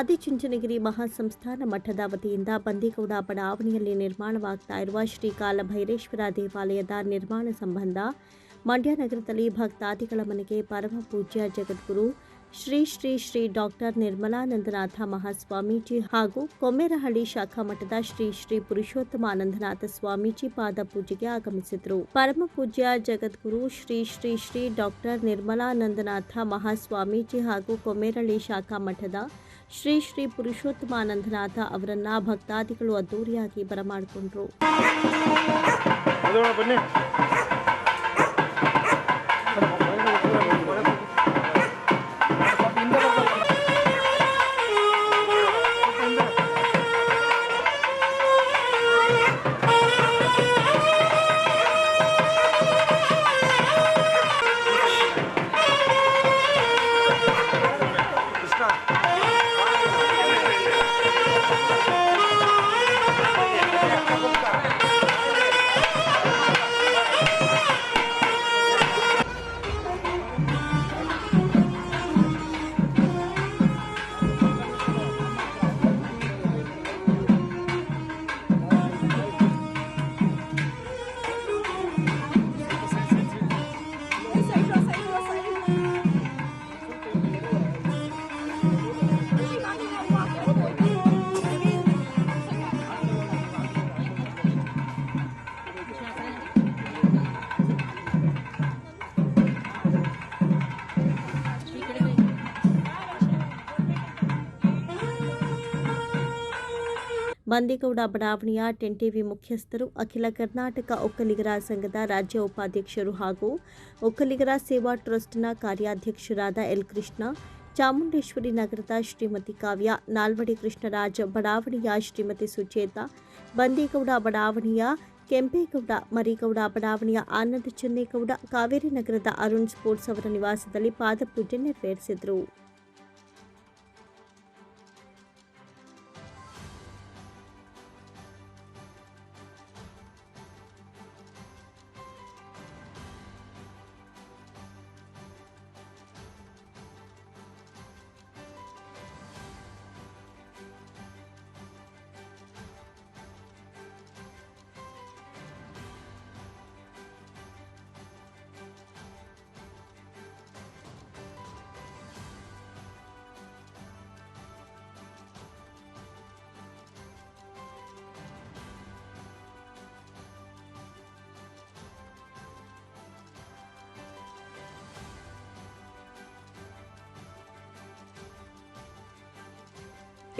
ಆದಿಚುಂಚನಗಿರಿ ಮಹಾಸಂಸ್ಥಾನ ಮಠದ ವತಿಯಿಂದ ಬಂದೀಗೌಡ ಬಡಾವಣೆಯಲ್ಲಿ ನಿರ್ಮಾಣವಾಗ್ತಾ ಇರುವ ಶ್ರೀ ಕಾಲಭೈರೇಶ್ವರ ದೇವಾಲಯದ ನಿರ್ಮಾಣ ಸಂಬಂಧ ಮಂಡ್ಯ ನಗರದಲ್ಲಿ ಭಕ್ತಾದಿಗಳ ಮನೆಗೆ ಪರಮ ಪೂಜ್ಯ ಜಗದ್ಗುರು ಶ್ರೀ ಶ್ರೀ ಶ್ರೀ ಡಾಕ್ಟರ್ ನಿರ್ಮಲಾನಂದನಾಥ ಮಹಾಸ್ವಾಮೀಜಿ ಹಾಗೂ ಕೊಮ್ಮೇರಹಳ್ಳಿ ಶಾಖಾ ಮಠದ ಶ್ರೀ ಶ್ರೀ ಪುರುಷೋತ್ತಮಾನಂದನಾಥ ಸ್ವಾಮೀಜಿ ಪಾದ ಪೂಜೆಗೆ ಆಗಮಿಸಿದರು. ಪರಮ ಪೂಜ್ಯ ಜಗದ್ಗುರು ಶ್ರೀ ಶ್ರೀ ಶ್ರೀ ಡಾಕ್ಟರ್ ನಿರ್ಮಲಾನಂದನಾಥ ಮಹಾಸ್ವಾಮೀಜಿ ಹಾಗೂ ಕೊಮ್ಮೇರಹಳ್ಳಿ ಶಾಖಾ ಮಠದ ಶ್ರೀ ಶ್ರೀ ಪುರುಷೋತ್ತಮಾನಂದನಾಥ ಅವರನ್ನ ಭಕ್ತಾದಿಗಳು ಅದ್ದೂರಿಯಾಗಿ ಬರಮಾಡಿಕೊಂಡರು. ಬಂದೀಗೌಡ ಬಡಾವಣೆಯ ಟೆಂಟಿವಿ ಮುಖ್ಯಸ್ಥರು, ಅಖಿಲ ಕರ್ನಾಟಕ ಒಕ್ಕಲಿಗರ ಸಂಘದ ರಾಜ್ಯ ಉಪಾಧ್ಯಕ್ಷರು ಹಾಗೂ ಒಕ್ಕಲಿಗರ ಸೇವಾ ಟ್ರಸ್ಟ್ನ ಕಾರ್ಯಾಧ್ಯಕ್ಷರಾದ ಎಲ್ ಕೃಷ್ಣ, ಚಾಮುಂಡೇಶ್ವರಿ ನಗರದ ಶ್ರೀಮತಿ ಕಾವ್ಯ, ನಾಲ್ವಡಿ ಕೃಷ್ಣರಾಜ್ ಬಡಾವಣೆಯ ಶ್ರೀಮತಿ ಸುಚೇತಾ, ಬಂದೀಗೌಡ ಬಡಾವಣೆಯ ಕೆಂಪೇಗೌಡ, ಮರಿಗೌಡ ಬಡಾವಣೆಯ ಆನಂದ್ ಚೆನ್ನೇಗೌಡ, ಕಾವೇರಿ ನಗರದ ಅರುಣ್ ಸ್ಪೋರ್ಟ್ಸ್ ಅವರ ನಿವಾಸದಲ್ಲಿ ಪಾದಪೂಜೆ ನೆರವೇರಿಸಿದರು.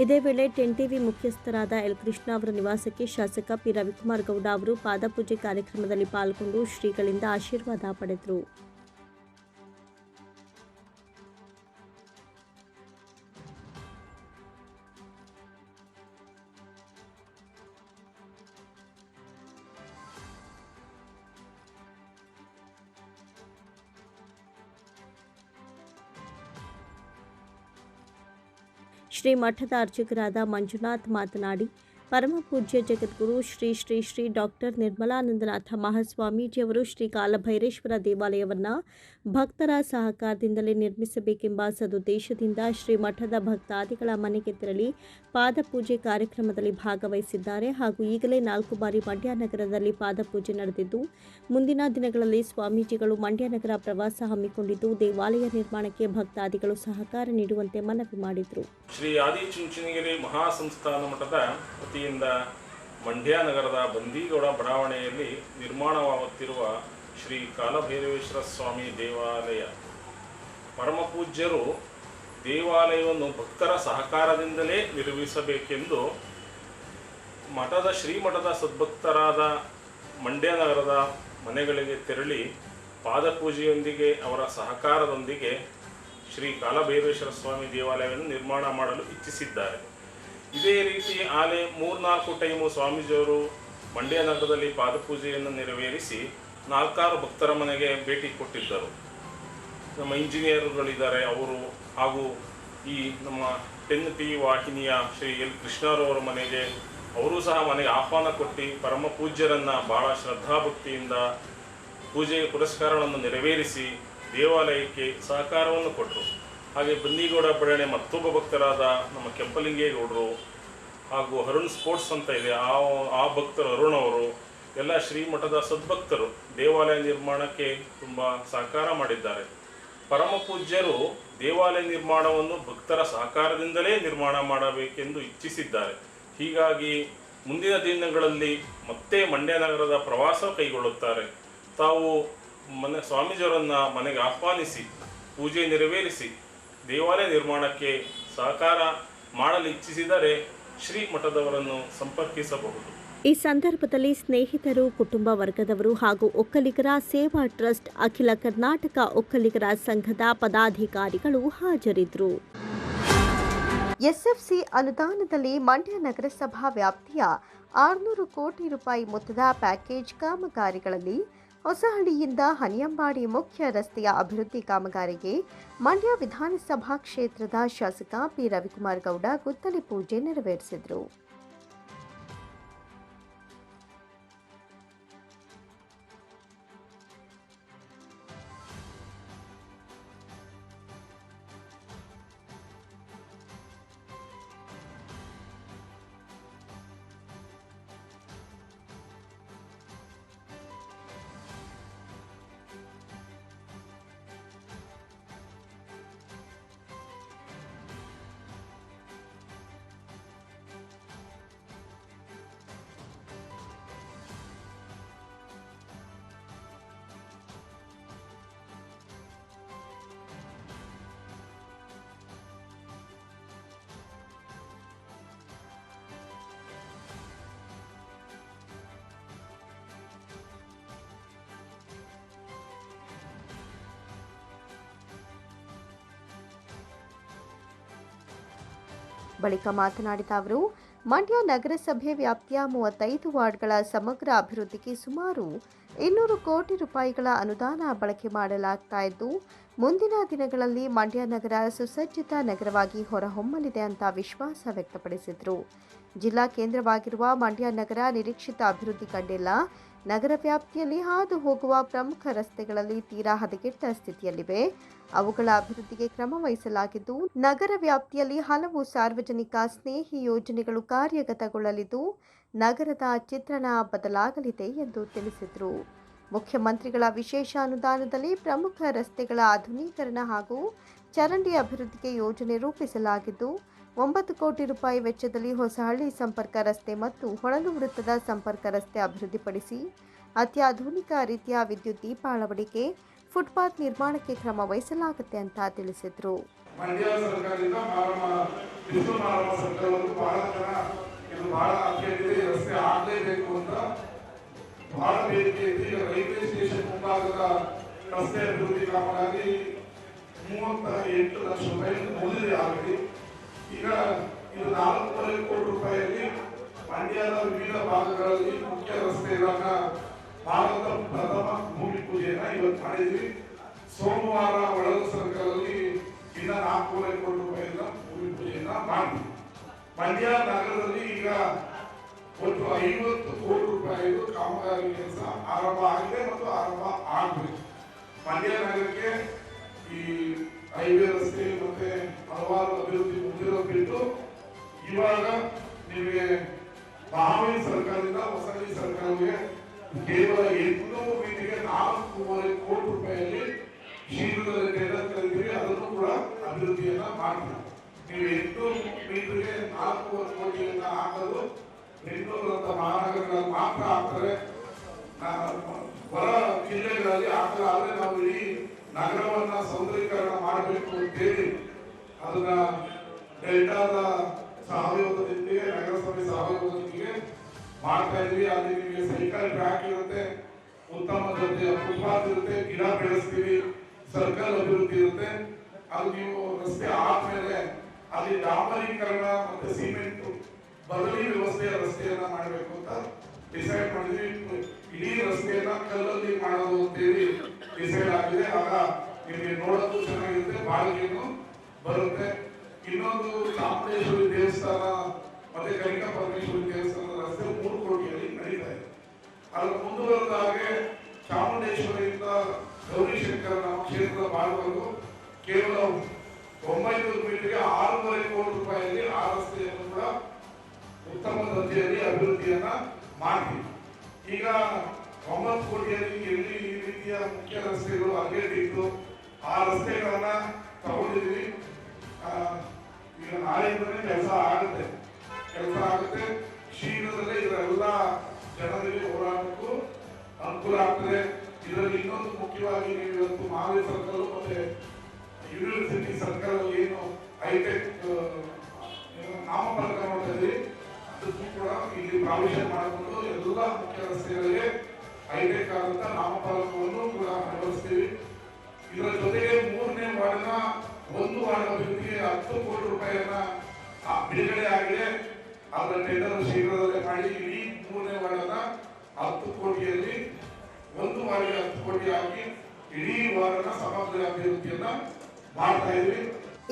ಇದೇ ವೇಳೆ ಟೆಂಟಿವಿ ಮುಖ್ಯಸ್ಥರಾದ ಎಲ್ ಕೃಷ್ಣ ಅವರ ನಿವಾಸಕ್ಕೆ ಶಾಸಕ ಪಿ ರವಿಕುಮಾರ್ ಗೌಡ ಅವರು ಪಾದಪೂಜೆ ಕಾರ್ಯಕ್ರಮದಲ್ಲಿ ಪಾಲ್ಗೊಂಡು ಶ್ರೀಗಳಿಂದ ಆಶೀರ್ವಾದ ಪಡೆದರು. ಶ್ರೀ ಮಠದ ಅರ್ಚಕರಾದ ಮಂಜುನಾಥ್ ಮಾತನಾಡಿ, ಪರಮ ಪೂಜ್ಯ ಜಗದ್ಗುರು ಶ್ರೀ ಶ್ರೀ ಶ್ರೀ ಡಾಕ್ಟರ್ ನಿರ್ಮಲಾನಂದನಾಥ ಮಹಾಸ್ವಾಮೀಜಿಯವರು ಶ್ರೀ ಕಾಲಭೈರೇಶ್ವರ ದೇವಾಲಯವನ್ನು ಭಕ್ತರ ಸಹಕಾರದಿಂದಲೇ ನಿರ್ಮಿಸಬೇಕೆಂಬ ಸದುದ್ದೇಶದಿಂದ ಶ್ರೀ ಮಠದ ಭಕ್ತಾದಿಗಳ ಮನೆಗೆ ತೆರಳಿ ಪಾದಪೂಜೆ ಕಾರ್ಯಕ್ರಮದಲ್ಲಿ ಭಾಗವಹಿಸಿದ್ದಾರೆ ಹಾಗೂ ಈಗಲೇ 4 ಬಾರಿ ಮಂಡ್ಯ ನಗರದಲ್ಲಿ ಪಾದಪೂಜೆ ನಡೆದಿದ್ದು, ಮುಂದಿನ ದಿನಗಳಲ್ಲಿ ಸ್ವಾಮೀಜಿಗಳು ಮಂಡ್ಯ ನಗರ ಪ್ರವಾಸ ಹಮ್ಮಿಕೊಂಡಿದ್ದು ದೇವಾಲಯ ನಿರ್ಮಾಣಕ್ಕೆ ಭಕ್ತಾದಿಗಳು ಸಹಕಾರ ನೀಡುವಂತೆ ಮನವಿ ಮಾಡಿದರು. ಶ್ರೀ ಆದಿಚುಂಚನಗಿರಿ ಮಹಾಸಂಸ್ಥಾನ ಮಠದ ವತಿಯಿಂದ ಮಂಡ್ಯ ನಗರದ ಬಂದೀಗೌಡ ಬಡಾವಣೆಯಲ್ಲಿ ನಿರ್ಮಾಣವಾಗುತ್ತಿರುವ ಶ್ರೀ ಕಾಲಭೈರವೇಶ್ವರ ಸ್ವಾಮಿ ದೇವಾಲಯ ಪರಮಪೂಜ್ಯರು ದೇವಾಲಯವನ್ನು ಭಕ್ತರ ಸಹಕಾರದಿಂದಲೇ ನಿರ್ಮಿಸಬೇಕೆಂದು ಶ್ರೀಮಠದ ಸದ್ಭಕ್ತರಾದ ಮಂಡ್ಯ ನಗರದ ಮನೆಗಳಿಗೆ ತೆರಳಿ ಪಾದಪೂಜೆಯೊಂದಿಗೆ ಅವರ ಸಹಕಾರದೊಂದಿಗೆ ಶ್ರೀ ಕಾಲಭೈರೇಶ್ವರ ಸ್ವಾಮಿ ದೇವಾಲಯವನ್ನು ನಿರ್ಮಾಣ ಮಾಡಲು ಇಚ್ಛಿಸಿದ್ದಾರೆ. ಇದೇ ರೀತಿ ಆಲೆ 3-4 ಟೈಮು ಸ್ವಾಮೀಜಿಯವರು ಮಂಡ್ಯ ನಗರದಲ್ಲಿ ಪಾದಪೂಜೆಯನ್ನು ನೆರವೇರಿಸಿ 4-6 ಭಕ್ತರ ಮನೆಗೆ ಭೇಟಿ ಕೊಟ್ಟಿದ್ದರು. ನಮ್ಮ ಇಂಜಿನಿಯರ್ಗಳಿದ್ದಾರೆ ಅವರು, ಹಾಗೂ ಈ ನಮ್ಮ 10 ವಾಹಿನಿಯ ಶ್ರೀ ಎಲ್ ಕೃಷ್ಣರವರ ಮನೆಗೆ ಅವರು ಸಹ ಮನೆಗೆ ಆಹ್ವಾನ ಕೊಟ್ಟು ಪರಮ ಪೂಜ್ಯರನ್ನು ಭಾಳ ಶ್ರದ್ಧಾಭಕ್ತಿಯಿಂದ ಪೂಜೆ ಪುರಸ್ಕಾರಗಳನ್ನು ನೆರವೇರಿಸಿ ದೇವಾಲಯಕ್ಕೆ ಸಹಕಾರವನ್ನು ಕೊಟ್ಟರು. ಹಾಗೆ ಬನ್ನಿಗೌಡ ಬಡಾವಣೆ ಮತ್ತೊಬ್ಬ ಭಕ್ತರಾದ ನಮ್ಮ ಕೆಂಪಲಿಂಗೇಗೌಡರು ಹಾಗೂ ಅರುಣ್ ಸ್ಪೋರ್ಟ್ಸ್ ಅಂತ ಇದೆ, ಆ ಭಕ್ತರು ಅರುಣ್ ಅವರು ಎಲ್ಲ ಶ್ರೀಮಠದ ಸದ್ಭಕ್ತರು ದೇವಾಲಯ ನಿರ್ಮಾಣಕ್ಕೆ ತುಂಬ ಸಹಕಾರ ಮಾಡಿದ್ದಾರೆ. ಪರಮ ಪೂಜ್ಯರು ದೇವಾಲಯ ನಿರ್ಮಾಣವನ್ನು ಭಕ್ತರ ಸಹಕಾರದಿಂದಲೇ ನಿರ್ಮಾಣ ಮಾಡಬೇಕೆಂದು ಇಚ್ಛಿಸಿದ್ದಾರೆ. ಹೀಗಾಗಿ ಮುಂದಿನ ದಿನಗಳಲ್ಲಿ ಮತ್ತೆ ಮಂಡ್ಯ ನಗರದ ಪ್ರವಾಸ ಕೈಗೊಳ್ಳುತ್ತಾರೆ. ತಾವು ಸ್ವಾಮೀಜಿಯವರನ್ನು ಮನೆಗೆ ಆಹ್ವಾನಿಸಿ ಪೂಜೆ ನೆರವೇರಿಸಿ ದೇವಾಲಯ ನಿರ್ಮಾಣಕ್ಕೆ ಸಹಕಾರ ಮಾಡಲು ಇಚ್ಛಿಸಿದರೆ ಶ್ರೀಮಠದವರನ್ನು ಸಂಪರ್ಕಿಸಬಹುದು. ಈ ಸಂದರ್ಭದಲ್ಲಿ ಸ್ನೇಹಿತರು, ಕುಟುಂಬ ವರ್ಗದವರು ಹಾಗೂ ಒಕ್ಕಲಿಗರ ಸೇವಾ ಟ್ರಸ್ಟ್, ಅಖಿಲ ಕರ್ನಾಟಕ ಒಕ್ಕಲಿಗರ ಸಂಘದ ಪದಾಧಿಕಾರಿಗಳು ಹಾಜರಿದ್ದರು. ಎಸ್ಎಫ್ಸಿ ಅನುದಾನದಲ್ಲಿ ಮಂಡ್ಯ ನಗರಸಭಾ ವ್ಯಾಪ್ತಿಯ 600 ಕೋಟಿ ರೂಪಾಯಿ ಮೊತ್ತದ ಪ್ಯಾಕೇಜ್ ಕಾಮಗಾರಿಗಳಲ್ಲಿ ಹೊಸಹಳ್ಳಿಯಿಂದ ಹನಿಯಂಬಾಡಿ ಮುಖ್ಯ ರಸ್ತೆಯ ಅಭಿವೃದ್ಧಿ ಕಾಮಗಾರಿಗೆ ಮಂಡ್ಯ ವಿಧಾನಸಭಾ ಕ್ಷೇತ್ರದ ಶಾಸಕ ಪಿ ರವಿಕುಮಾರ್ ಗೌಡ ಗುದ್ದಲಿ ಪೂಜೆ ನೆರವೇರಿಸಿದರು. ಬಳಿಕ ಮಾತನಾಡಿದ ಅವರು, ಮಂಡ್ಯ ನಗರಸಭೆ ವ್ಯಾಪ್ತಿಯ 35 ವಾರ್ಡ್ಗಳ ಸಮಗ್ರ ಅಭಿವೃದ್ಧಿಗೆ ಸುಮಾರು 200 ಕೋಟಿ ರೂಪಾಯಿಗಳ ಅನುದಾನ ಬಳಕೆ ಮಾಡಲಾಗ್ತಾ ಇದ್ದು, ಮುಂದಿನ ದಿನಗಳಲ್ಲಿ ಮಂಡ್ಯ ನಗರ ಸುಸಜ್ಜಿತ ನಗರವಾಗಿ ಹೊರಹೊಮ್ಮಲಿದೆ ಅಂತ ವಿಶ್ವಾಸ ವ್ಯಕ್ತಪಡಿಸಿದರು. ಜಿಲ್ಲಾ ಕೇಂದ್ರವಾಗಿರುವ ಮಂಡ್ಯ ನಗರ ನಿರೀಕ್ಷಿತ ಅಭಿವೃದ್ಧಿ ಕಂಡಿಲ್ಲ. ನಗರ ವ್ಯಾಪ್ತಿಯಲ್ಲಿ ಹಾದು ಹೋಗುವ ಪ್ರಮುಖ ರಸ್ತೆಗಳಲ್ಲಿ ತೀರಾ ಹದಗೆಟ್ಟ ಸ್ಥಿತಿಯಲ್ಲಿವೆ. ಅವುಗಳ ಅಭಿವೃದ್ಧಿಗೆ ಕ್ರಮ ವಹಿಸಲಾಗಿದ್ದು, ನಗರ ವ್ಯಾಪ್ತಿಯಲ್ಲಿ ಹಲವು ಸಾರ್ವಜನಿಕ ಸ್ನೇಹಿ ಯೋಜನೆಗಳು ಕಾರ್ಯಗತಗೊಳ್ಳಲಿದ್ದು, ನಗರದ ಚಿತ್ರಣ ಬದಲಾಗಲಿದೆ ಎಂದು ತಿಳಿಸಿದರು. ಮುಖ್ಯಮಂತ್ರಿಗಳ ವಿಶೇಷ ಅನುದಾನದಲ್ಲಿ ಪ್ರಮುಖ ರಸ್ತೆಗಳ ಆಧುನೀಕರಣ ಹಾಗೂ ಚರಂಡಿ ಅಭಿವೃದ್ಧಿಗೆ ಯೋಜನೆ ರೂಪಿಸಲಾಗಿದ್ದು, 9 ಕೋಟಿ ರೂಪಾಯಿ ವೆಚ್ಚದಲ್ಲಿ ಹೊಸಹಳ್ಳಿ ಸಂಪರ್ಕ ರಸ್ತೆ ಮತ್ತು ಹೊಳಲು ವೃತ್ತದ ಸಂಪರ್ಕ ರಸ್ತೆ ಅಭಿವೃದ್ಧಿಪಡಿಸಿ ಅತ್ಯಾಧುನಿಕ ರೀತಿಯ ವಿದ್ಯುತ್ ದೀಪ ಅಳವಡಿಕೆ, ಫುಟ್ಪಾತ್ ನಿರ್ಮಾಣಕ್ಕೆ ಕ್ರಮ ವಹಿಸಲಾಗುತ್ತೆ ಅಂತ ತಿಳಿಸಿದರು. ಈಗ ಇದು 4.5 ಕೋಟಿ ರೂಪಾಯಿಯಲ್ಲಿ ಮಂಡ್ಯದ ವಿವಿಧ ಭಾಗಗಳಲ್ಲಿ ಮುಖ್ಯ ರಸ್ತೆಗಳನ್ನ ಭಾರತ ಪ್ರಥಮ ಭೂಮಿ ಪೂಜೆಯನ್ನ ಇವತ್ತು ಮಾಡಿದ್ವಿ. ಸೋಮವಾರ ಒಳಲು ಸರ್ಕಲ್ ಅಲ್ಲಿ ಇನ್ನ 4.5 ಕೋಟಿ ರೂಪಾಯಿಯಿಂದ ಭೂಮಿ ಪೂಜೆಯನ್ನ ಮಾಡ್ತೀವಿ. ಮಂಡ್ಯ ನಗರದಲ್ಲಿ ಈಗ ಒಟ್ಟು 50 ಕೋಟಿ ರೂಪಾಯಿದು ಕಾಮಗಾರಿ ಕೆಲಸ ಆರಂಭ ಆಗಿದೆ ಮತ್ತು ಆರಂಭ ಆಗಬೇಕು. ಮಂಡ್ಯ ನಗರಕ್ಕೆ ಈ ಹೈವೇ ರಸ್ತೆ ಮತ್ತೆ ಹಲವಾರು ಅಭಿವೃದ್ಧಿ ಮುಂದಿರೋದು ಬಿಟ್ಟು ಇವಾಗ ನಿಮಗೆ ಮಹಾವೀರ್ ಸರ್ಕಾರದಿಂದ ಹೊಸಳ್ಳಿ ಸರ್ಕಾರಕ್ಕೆ ಕೇವಲ 800 ಮೀಟರ್ಗೆ 4.5 ಕೋಟಿ ರೂಪಾಯಿಯಲ್ಲಿ ಶೀಘ್ರದಲ್ಲಿ ಟೆಂಡರ್ ಕರೆದಿವಿ. ಅದನ್ನು ಕೂಡ ಅಭಿವೃದ್ಧಿಯನ್ನ ಮಾಡ್ತೀವಿ. ನೀವು 800 ಮೀಟರ್ಗೆ 4.5 ಕೋಟಿಯನ್ನ ಹಾಕೋದು ಬೆಂಗಳೂರಂತ ಮಹಾನಗರಗಳಲ್ಲಿ ಮಾತ್ರ ಆಗ್ತಾರೆ. ಹೊರ ಜಿಲ್ಲೆಗಳಲ್ಲಿ ಆಗ್ತದೆ. ಆದ್ರೆ ನಾವು ಇಡೀ ನಗರವನ್ನ ಸೌಂದರ್ಯೀಕರಣ ಮಾಡಬೇಕು ಅಂತೇಳಿ ಅದನ್ನ ಡೆಲ್ಟಾದ ಸಹಯೋಗದೊಂದಿಗೆ ನಗರಸಭೆ ಸಹಯೋಗದೊಂದಿಗೆ ಮಾಡ್ತಾ ಇದ್ವಿ. ಅಲ್ಲಿ ನಿಮಗೆ ಸೈಕಲ್ ಟ್ರ್ಯಾಕ್ ಇರುತ್ತೆ, ಉತ್ತಮ ದರ್ಜೆಯ ಫುಟ್ಪಾತ್ ಇರುತ್ತೆ, ಗಿಡ ಬೆಳೆಸ್ತೀವಿ, ಸರ್ಕಲ್ ಅಭಿವೃದ್ಧಿ ಇರುತ್ತೆ. ಅದು ನೀವು ರಸ್ತೆ ಆದ್ಮೇಲೆ ಅಲ್ಲಿ ಡಾಂಬರೀಕರಣ ಮತ್ತೆ ಸಿಮೆಂಟ್ ಬದಲಿ ವ್ಯವಸ್ಥೆಯ ರಸ್ತೆಯನ್ನ ಮಾಡಬೇಕು ಅಂತ ಡಿಸೈಡ್ ಮಾಡಿದ್ವಿ. ಇಡೀ ರಸ್ತೆಯನ್ನ ಕಲ್ಲಲ್ಲಿ ಮಾಡೋದು ಅಂತೇಳಿ ಡಿಸೈಡ್ ಆಗಿದೆ. ಆಗ ನಿಮಗೆ ನೋಡೋದು ಚೆನ್ನಾಗಿರುತ್ತೆ, ಬಾಳಿಗೆನು ಬರುತ್ತೆ. ಇನ್ನೊಂದು ಚಾಮುಂಡೇಶ್ವರಿ ದೇವಸ್ಥಾನ ಮತ್ತೆ ಕನಿಕಾ ಪರಮೇಶ್ವರಿ ದೇವಸ್ಥಾನದ ರಸ್ತೆ 3 ಕೋಟಿಯಲ್ಲಿ ನಡೀತಾ ಇದೆ. ಅದರ ಮುಂದುವರೆದ ಹಾಗೆ ಚಾಮುಂಡೇಶ್ವರಿಯಿಂದ ಗೌರಿಶಂಕರ ನಮ್ಮ ಕ್ಷೇತ್ರದ ಭಾಗವರೆಗೂ ಕೇವಲ 900 ಮೀಟರ್ಗೆ 6.5 ಕೋಟಿ ರೂಪಾಯಿಯಲ್ಲಿ ಆ ರಸ್ತೆಯನ್ನು ಕೂಡ ಉತ್ತಮ ದರ್ಜೆಯಲ್ಲಿ ಅಭಿವೃದ್ಧಿಯನ್ನ ಮಾಡ್ತೀವಿ. ಈಗ 9 ಕೋಟಿಯಲ್ಲಿ ಎಲ್ಲಿ ಈ ರೀತಿಯ ಮುಖ್ಯ ರಸ್ತೆಗಳು ಅಗೇಟಿದ್ದು ಆ ರಸ್ತೆಗಳನ್ನ ತಗೊಂಡಿದ್ವಿ. ಈಗ ನಾಳೆಯಿಂದಲೇ ಕೆಲಸ ಆಗುತ್ತೆ. ಶೀಘ್ರದಲ್ಲೇ ಇದರೆಲ್ಲ ಜನರಿಗೆ ಓಡಾಡಕ್ಕೂ ಅನುಕೂಲ ಆಗ್ತದೆ. ಇದರಲ್ಲಿ ಇನ್ನೊಂದು ಮುಖ್ಯವಾಗಿ ನೀವು ಇವತ್ತು ಮಹಾವೀರ್ ಸರ್ಕಲ್ ಮತ್ತೆ ಯೂನಿವರ್ಸಿಟಿ ಸರ್ಕಲ್ ಏನು ಹೈಟೆಕ್ ನಾಮಫಲಕ ನೋಡ್ತಾ ಇದ್ರಿ, ಅದಕ್ಕೂ ಕೂಡ ಇಲ್ಲಿ ಪ್ರಾವಿಷನ್ ಮಾಡಿಕೊಂಡು ಎಲ್ಲ ಮುಖ್ಯ ರಸ್ತೆಗಳಿಗೆ ಹೈಟೆಕ್ ಆದಂತ ನಾಮಫಲಕವನ್ನು ಕೂಡ ಅಳವಡಿಸ್ತೀವಿ. ಇದರ ಜೊತೆಗೆ 3ನೇ ವಾರ್ಡ್ನ 1 ವಾರ್ಡ್ ಅಭಿವೃದ್ಧಿಗೆ 10 ಕೋಟಿ ರೂಪಾಯಿಯನ್ನ ಬಿಡುಗಡೆ ಆಗಿದೆ. ಅದರ ಟೆಂಡರ್ ಶೀಘ್ರದಲ್ಲೇ ಮಾಡಿ ಇಡೀ 3ನೇ ವಾರ್ಡನ್ನ 10 ಕೋಟಿಯಲ್ಲಿ 1 ವಾರ್ಡ್ಗೆ 10 ಕೋಟಿ ಹಾಕಿ ಇಡೀ ವಾರ್ಡ್ನ ಸಮಗ್ರ ಅಭಿವೃದ್ಧಿಯನ್ನ ಮಾಡ್ತಾ ಇದ್ವಿ.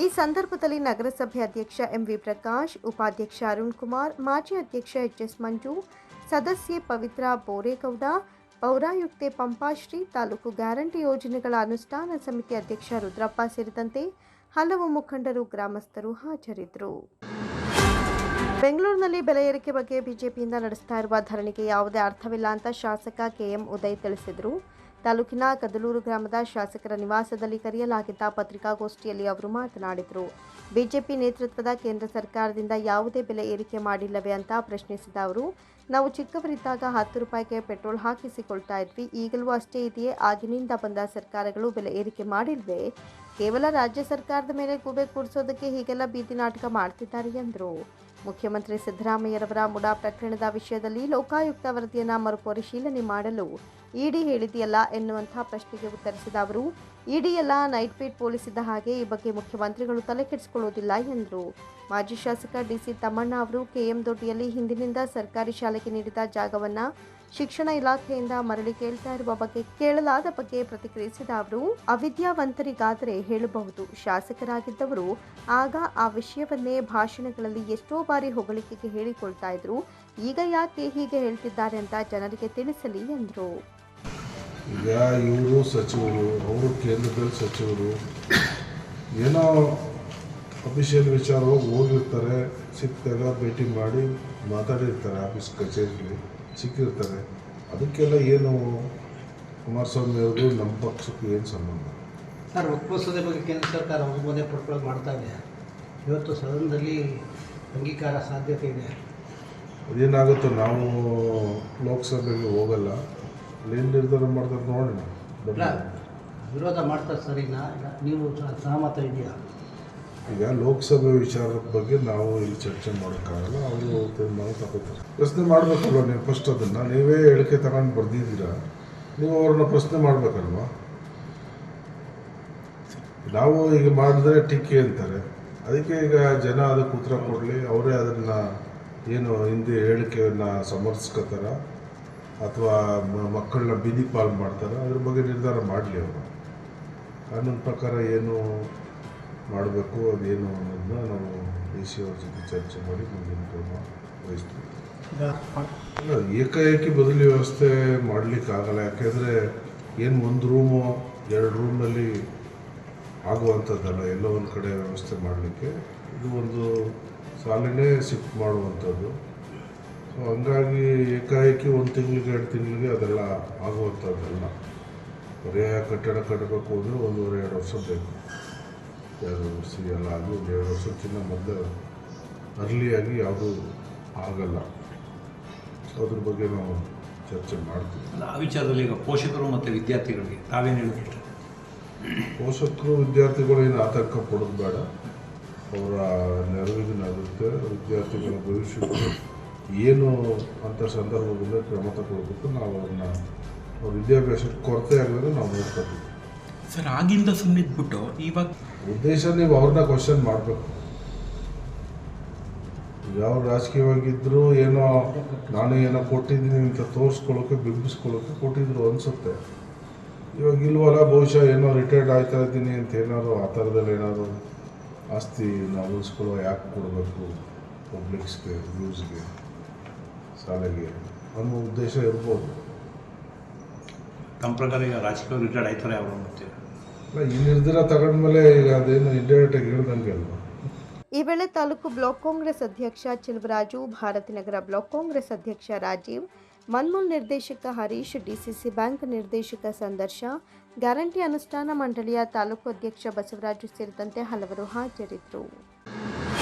ಈ ಸಂದರ್ಭದಲ್ಲಿ ನಗರಸಭೆ ಅಧ್ಯಕ್ಷ ಎಂವಿ ಪ್ರಕಾಶ್, ಉಪಾಧ್ಯಕ್ಷ ಅರುಣ್ ಕುಮಾರ್, ಮಾಜಿ ಅಧ್ಯಕ್ಷ ಎಚ್ಎಸ್ ಮಂಜು, ಸದಸ್ಯೆ ಪವಿತ್ರ ಬೋರೇಗೌಡ, ಪೌರಾಯುಕ್ತೆ ಪಂಪಾಶ್ರೀ, ತಾಲೂಕು ಗ್ಯಾರಂಟಿ ಯೋಜನೆಗಳ ಅನುಷ್ಠಾನ ಸಮಿತಿ ಅಧ್ಯಕ್ಷ ರುದ್ರಪ್ಪ ಸೇರಿದಂತೆ ಹಲವು ಮುಖಂಡರು, ಗ್ರಾಮಸ್ಥರು ಹಾಜರಿದ್ದರು. ಬೆಂಗಳೂರಿನಲ್ಲಿ ಬೆಲೆ ಏರಿಕೆ ಬಗ್ಗೆ ಬಿಜೆಪಿಯಿಂದ ನಡೆಸ್ತಾ ಇರುವ ಧರಣಿಗೆ ಯಾವುದೇ ಅರ್ಥವಿಲ್ಲ ಅಂತ ಶಾಸಕ ಕೆಎಂ ಉದಯ್ ತಿಳಿಸಿದರು. ತಾಲೂಕಿನ ಕದಲೂರು ಗ್ರಾಮದ ಶಾಸಕರ ನಿವಾಸದಲ್ಲಿ ಕರೆಯಲಾಗಿದ್ದ ಪತ್ರಿಕಾಗೋಷ್ಠಿಯಲ್ಲಿ ಅವರು ಮಾತನಾಡಿದರು. ಬಿಜೆಪಿ ನೇತೃತ್ವದ ಕೇಂದ್ರ ಸರ್ಕಾರದಿಂದ ಯಾವುದೇ ಬೆಲೆ ಏರಿಕೆ ಮಾಡಿಲ್ಲವೇ ಅಂತ ಪ್ರಶ್ನಿಸಿದ ಅವರು, ನಾವು ಚಿಕ್ಕವರಿದ್ದಾಗ 10 ರೂಪಾಯಿಗೆ ಪೆಟ್ರೋಲ್ ಹಾಕಿಸಿಕೊಳ್ತಾ ಇದ್ವಿ, ಈಗಲೂ ಅಷ್ಟೇ ಇದೆಯೇ? ಆಗಿನಿಂದ ಬಂದ ಸರ್ಕಾರಗಳು ಬೆಲೆ ಏರಿಕೆ ಮಾಡಿಲ್ವೇ? ಕೇವಲ ರಾಜ್ಯ ಸರ್ಕಾರದ ಮೇಲೆ ಗೂಬೆ ಕೂರಿಸೋದಕ್ಕೆ ಹೀಗೆಲ್ಲ ಬೀದಿ ನಾಟಕ ಮಾಡ್ತಿದ್ದಾರೆ ಎಂದರು. ಮುಖ್ಯಮಂತ್ರಿ ಸಿದ್ದರಾಮಯ್ಯರವರ ಮುಡಾ ಪ್ರಕರಣದ ವಿಷಯದಲ್ಲಿ ಲೋಕಾಯುಕ್ತ ವರದಿಯನ್ನು ಮರುಪರಿಶೀಲನೆ ಮಾಡಲು ಇಡಿ ಹೇಳಿದೆಯಲ್ಲ ಎನ್ನುವಂಥ ಪ್ರಶ್ನೆಗೆ ಉತ್ತರಿಸಿದ ಅವರು, ಇಡಿ ಎಲ್ಲ ನೈಟ್ ಬೀಟ್ ಪೊಲೀಸಿದ್ದ ಹಾಗೆ ಈ ಬಗ್ಗೆ ಮುಖ್ಯಮಂತ್ರಿಗಳು ತಲೆ ಕೆಡಿಸಿಕೊಳ್ಳುವುದಿಲ್ಲ ಎಂದರು. ಮಾಜಿ ಶಾಸಕ ಡಿಸಿ ತಮ್ಮಣ್ಣ ಅವರು ಕೆಎಂ ದೊಡ್ಡಿಯಲ್ಲಿ ಹಿಂದಿನಿಂದ ಸರ್ಕಾರಿ ಶಾಲೆಗೆ ನೀಡಿದ ಜಾಗವನ್ನು ಶಿಕ್ಷಣ ಇಲಾಖೆಯಿಂದ ಮರಳಿ ಕೇಳಲಾದ ಬಗ್ಗೆ ಪ್ರತಿಕ್ರಿಯಿಸಿದ ಅವರು, ಅವಿದ್ಯಾವಂತರಿಗಾದರೆ ಹೇಳಬಹುದು, ಶಾಸಕರಾಗಿದ್ದವರು ಆಗ ಆ ವಿಷಯವನ್ನೇ ಭಾಷಣಗಳಲ್ಲಿ ಎಷ್ಟೋ ಬಾರಿ ಹೊಗಳಿಕೆಗೆ ಹೇಳಿಕೊಳ್ತಾ ಇದ್ರು, ಈಗ ಯಾಕೆ ಹೀಗೆ ಹೇಳ್ತಿದ್ದಾರೆ ಅಂತ ಜನರಿಗೆ ತಿಳಿಸಲಿ ಎಂದರು. ಈಗ ಇವರು ಸಚಿವರು, ಅವರು ಕೇಂದ್ರದಲ್ಲಿ ಸಚಿವರು, ಏನೋ ಅಫಿಷಿಯಲ್ ವಿಚಾರವಾಗಿ ಹೋಗಿರ್ತಾರೆ, ಸಿಕ್ಕಾಗ ಭೇಟಿ ಮಾಡಿ ಮಾತಾಡಿರ್ತಾರೆ, ಆಫೀಸ್ ಕಚೇರಿಯಲ್ಲಿ ಸಿಕ್ಕಿರ್ತಾರೆ. ಅದಕ್ಕೆಲ್ಲ ಏನು ಕುಮಾರಸ್ವಾಮಿ ಅವರು ನಮ್ಮ ಪಕ್ಷಕ್ಕೆ ಏನು ಸಂಬಂಧ? ಸರ್, ಒಪ್ಪಂದದ ಬಗ್ಗೆ ಕೇಂದ್ರ ಸರ್ಕಾರ ಅನುಮೋದನೆ ಪಡ್ಕೊಳ್ಳೋಕೆ ಮಾಡ್ತಾ ಇದೆ. ಇವತ್ತು ಸದನದಲ್ಲಿ ಅಂಗೀಕಾರ ಸಾಧ್ಯತೆ ಇದೆ. ಅದೇನಾಗುತ್ತೋ ನಾವು ಲೋಕಸಭೆಗೆ ಹೋಗಲ್ಲ, ಏನು ನಿರ್ಧಾರ ಮಾಡ್ತಾರೆ ನೋಡೋಣ. ವಿರೋಧ ಮಾಡ್ತಾರೆ ಸರ್. ಈಗ ನೀವು ಸಹಮತ ಇದೆಯಾ? ಈಗ ಲೋಕಸಭೆ ವಿಚಾರದ ಬಗ್ಗೆ ನಾವು ಇಲ್ಲಿ ಚರ್ಚೆ ಮಾಡೋಕ್ಕಾಗಲ್ಲ, ಅವರು ತೀರ್ಮಾನ ತಗೋತಾರೆ. ಪ್ರಶ್ನೆ ಮಾಡಬೇಕಲ್ವ ನೀವು? ಫಸ್ಟ್ ಅದನ್ನು ನೀವೇ ಹೇಳಿಕೆ ತಗೊಂಡು ಬರ್ದಿದ್ದೀರಾ, ನೀವು ಅವ್ರನ್ನ ಪ್ರಶ್ನೆ ಮಾಡಬೇಕಲ್ವ? ನಾವು ಈಗ ಮಾಡಿದ್ರೆ ಟೀಕೆ ಅಂತಾರೆ, ಅದಕ್ಕೆ ಈಗ ಜನ ಅದಕ್ಕೆ ಉತ್ತರ ಕೊಡಲಿ. ಅವರೇ ಅದನ್ನು ಏನು ಹಿಂದೆ ಹೇಳಿಕೆಯನ್ನು ಸಮರ್ಥಿಸ್ಕೋತಾರ ಅಥವಾ ಮಕ್ಕಳನ್ನ ಬೀದಿ ಪಾಲು ಮಾಡ್ತಾರೆ, ಅದ್ರ ಬಗ್ಗೆ ನಿರ್ಧಾರ ಮಾಡಲಿ. ಅವರು ಕಾನೂನು ಪ್ರಕಾರ ಏನು ಮಾಡಬೇಕು ಅದೇನು ಅನ್ನೋದನ್ನ ನಾವು ಡಿ ಸಿ ಅವ್ರ ಜೊತೆ ಚರ್ಚೆ ಮಾಡಿ ಮುಂದಿನ ಕ್ರಮ ವಹಿಸ್ತೀವಿ. ಇಲ್ಲ, ಏಕಾಏಕಿ ಬದಲಿ ವ್ಯವಸ್ಥೆ ಮಾಡಲಿಕ್ಕಾಗಲ್ಲ. ಯಾಕೆಂದರೆ ಏನು 1 ರೂಮು 2 ರೂಮ್ನಲ್ಲಿ ಆಗುವಂಥದ್ದಲ್ಲ, ಎಲ್ಲೋ ಒಂದು ಕಡೆ ವ್ಯವಸ್ಥೆ ಮಾಡಲಿಕ್ಕೆ. ಇದು ಒಂದು ಸಾಲಿನೇ ಶಿಫ್ಟ್ ಮಾಡುವಂಥದ್ದು. ಸೊ ಹಂಗಾಗಿ ಏಕಾಏಕಿ 1 ತಿಂಗಳಿಗೆ 2 ತಿಂಗಳಿಗೆ ಅದೆಲ್ಲ ಆಗುವಂಥದ್ದಲ್ಲ. ಬರೀ ಕಟ್ಟಡ ಕಟ್ಟಬೇಕು ಅಂದರೆ 1.5-2 ವರ್ಷ ಬೇಕು. 2 ವರ್ಷ ಎಲ್ಲ ಆಗಿ 1-2 ವರ್ಷಕ್ಕಿಂತ ಮೊದಲು ಅರ್ಲಿಯಾಗಿ ಯಾವುದೂ ಆಗಲ್ಲ. ಅದ್ರ ಬಗ್ಗೆ ನಾವು ಚರ್ಚೆ ಮಾಡ್ತೀವಿ. ಆ ವಿಚಾರದಲ್ಲಿ ಈಗ ಪೋಷಕರು ಮತ್ತು ವಿದ್ಯಾರ್ಥಿಗಳಿಗೆ ತಾವೇನು ಹೇಳಿದ್ರೆ? ಪೋಷಕರು ವಿದ್ಯಾರ್ಥಿಗಳು ಏನು ಆತಂಕ ಪಡೋದು ಬೇಡ, ಅವರ ನೆರವಿಗೆ ನಗುತ್ತೆ. ವಿದ್ಯಾರ್ಥಿಗಳ ಭವಿಷ್ಯಕ್ಕೆ ಏನು ಅಂತ ಸಂದರ್ಭದಲ್ಲಿ ಕ್ರಮ ತಗೊಳ್ಬೇಕು. ನಾವು ಅವ್ರ ವಿದ್ಯಾಭ್ಯಾಸಕ್ಕೆ ಕೊರತೆ ಆಗಲಿಲ್ಲ ನಾವು ನೋಡ್ಕೊತೀವಿ ಸರ್. ಆಗಿಂದ ಸುಮ್ಮನಿದ್ಬಿಟ್ಟು ಇವಾಗ ಉದ್ದೇಶ ನೀವು ಅವ್ರನ್ನ ಕ್ವಶನ್ ಮಾಡಬೇಕು. ಯಾವ ರಾಜಕೀಯವಾಗಿದ್ದರೂ ಏನೋ ನಾನು ಏನೋ ಕೊಟ್ಟಿದ್ದೀನಿ ಅಂತ ತೋರಿಸ್ಕೊಳ್ಳೋಕೆ ಬಿಂಬಿಸ್ಕೊಳ್ಳೋಕೆ ಕೊಟ್ಟಿದ್ರು ಅನಿಸುತ್ತೆ. ಇವಾಗ ಇಲ್ವಲ್ಲ, ಬಹುಶಃ ಏನೋ ರಿಟೈರ್ಡ್ ಆಗ್ತಾ ಇದ್ದೀನಿ ಅಂತ ಏನಾದ್ರು ಆ ಥರದಲ್ಲಿ ಏನಾದ್ರು ಆಸ್ತಿ ನಾವು ಉಳಿಸ್ಕೊಳ್ಳೋ ಯಾಕೆ ಕೊಡಬೇಕು ಪಬ್ಲಿಕ್ಸ್ಗೆ, ನ್ಯೂಸ್ಗೆ, ಶಾಲೆಗೆ ಅನ್ನೋ ಉದ್ದೇಶ ಇರ್ಬೋದು. ನಮ್ಮ ಪ್ರಕಾರ ಈಗ ರಾಜಕೀಯ ರಿಟೈರ್ಡ್ ಆಯ್ತಾರೆ ಅವರು ಅಂತೀವಿ. ಅಲ್ಲ, ಈ ನಿರ್ಧಾರ ತಗೊಂಡ್ಮೇಲೆ ಈಗ ಅದೇನು ಇಂಡೈರೆಕ್ಟಾಗಿ ಹೇಳ್ದಂಗೆ ಅಲ್ವಾ. ಈ ವೇಳೆ ತಾಲೂಕು ಬ್ಲಾಕ್ ಕಾಂಗ್ರೆಸ್ ಅಧ್ಯಕ್ಷ ಚೆಲುವರಾಜು, ಭಾರತೀನಗರ ಬ್ಲಾಕ್ ಕಾಂಗ್ರೆಸ್ ಅಧ್ಯಕ್ಷ ರಾಜೀವ್, ಮನ್ಮೂಲ್ ನಿರ್ದೇಶಕ ಹರೀಶ್, ಡಿಸಿಸಿ ಬ್ಯಾಂಕ್ ನಿರ್ದೇಶಕ ಸಂದರ್ಶ, ಗ್ಯಾರಂಟಿ ಅನುಷ್ಠಾನ ಮಂಡಳಿಯ ತಾಲೂಕು ಅಧ್ಯಕ್ಷ ಬಸವರಾಜು ಸೇರಿದಂತೆ ಹಲವರು ಹಾಜರಿದ್ದರು.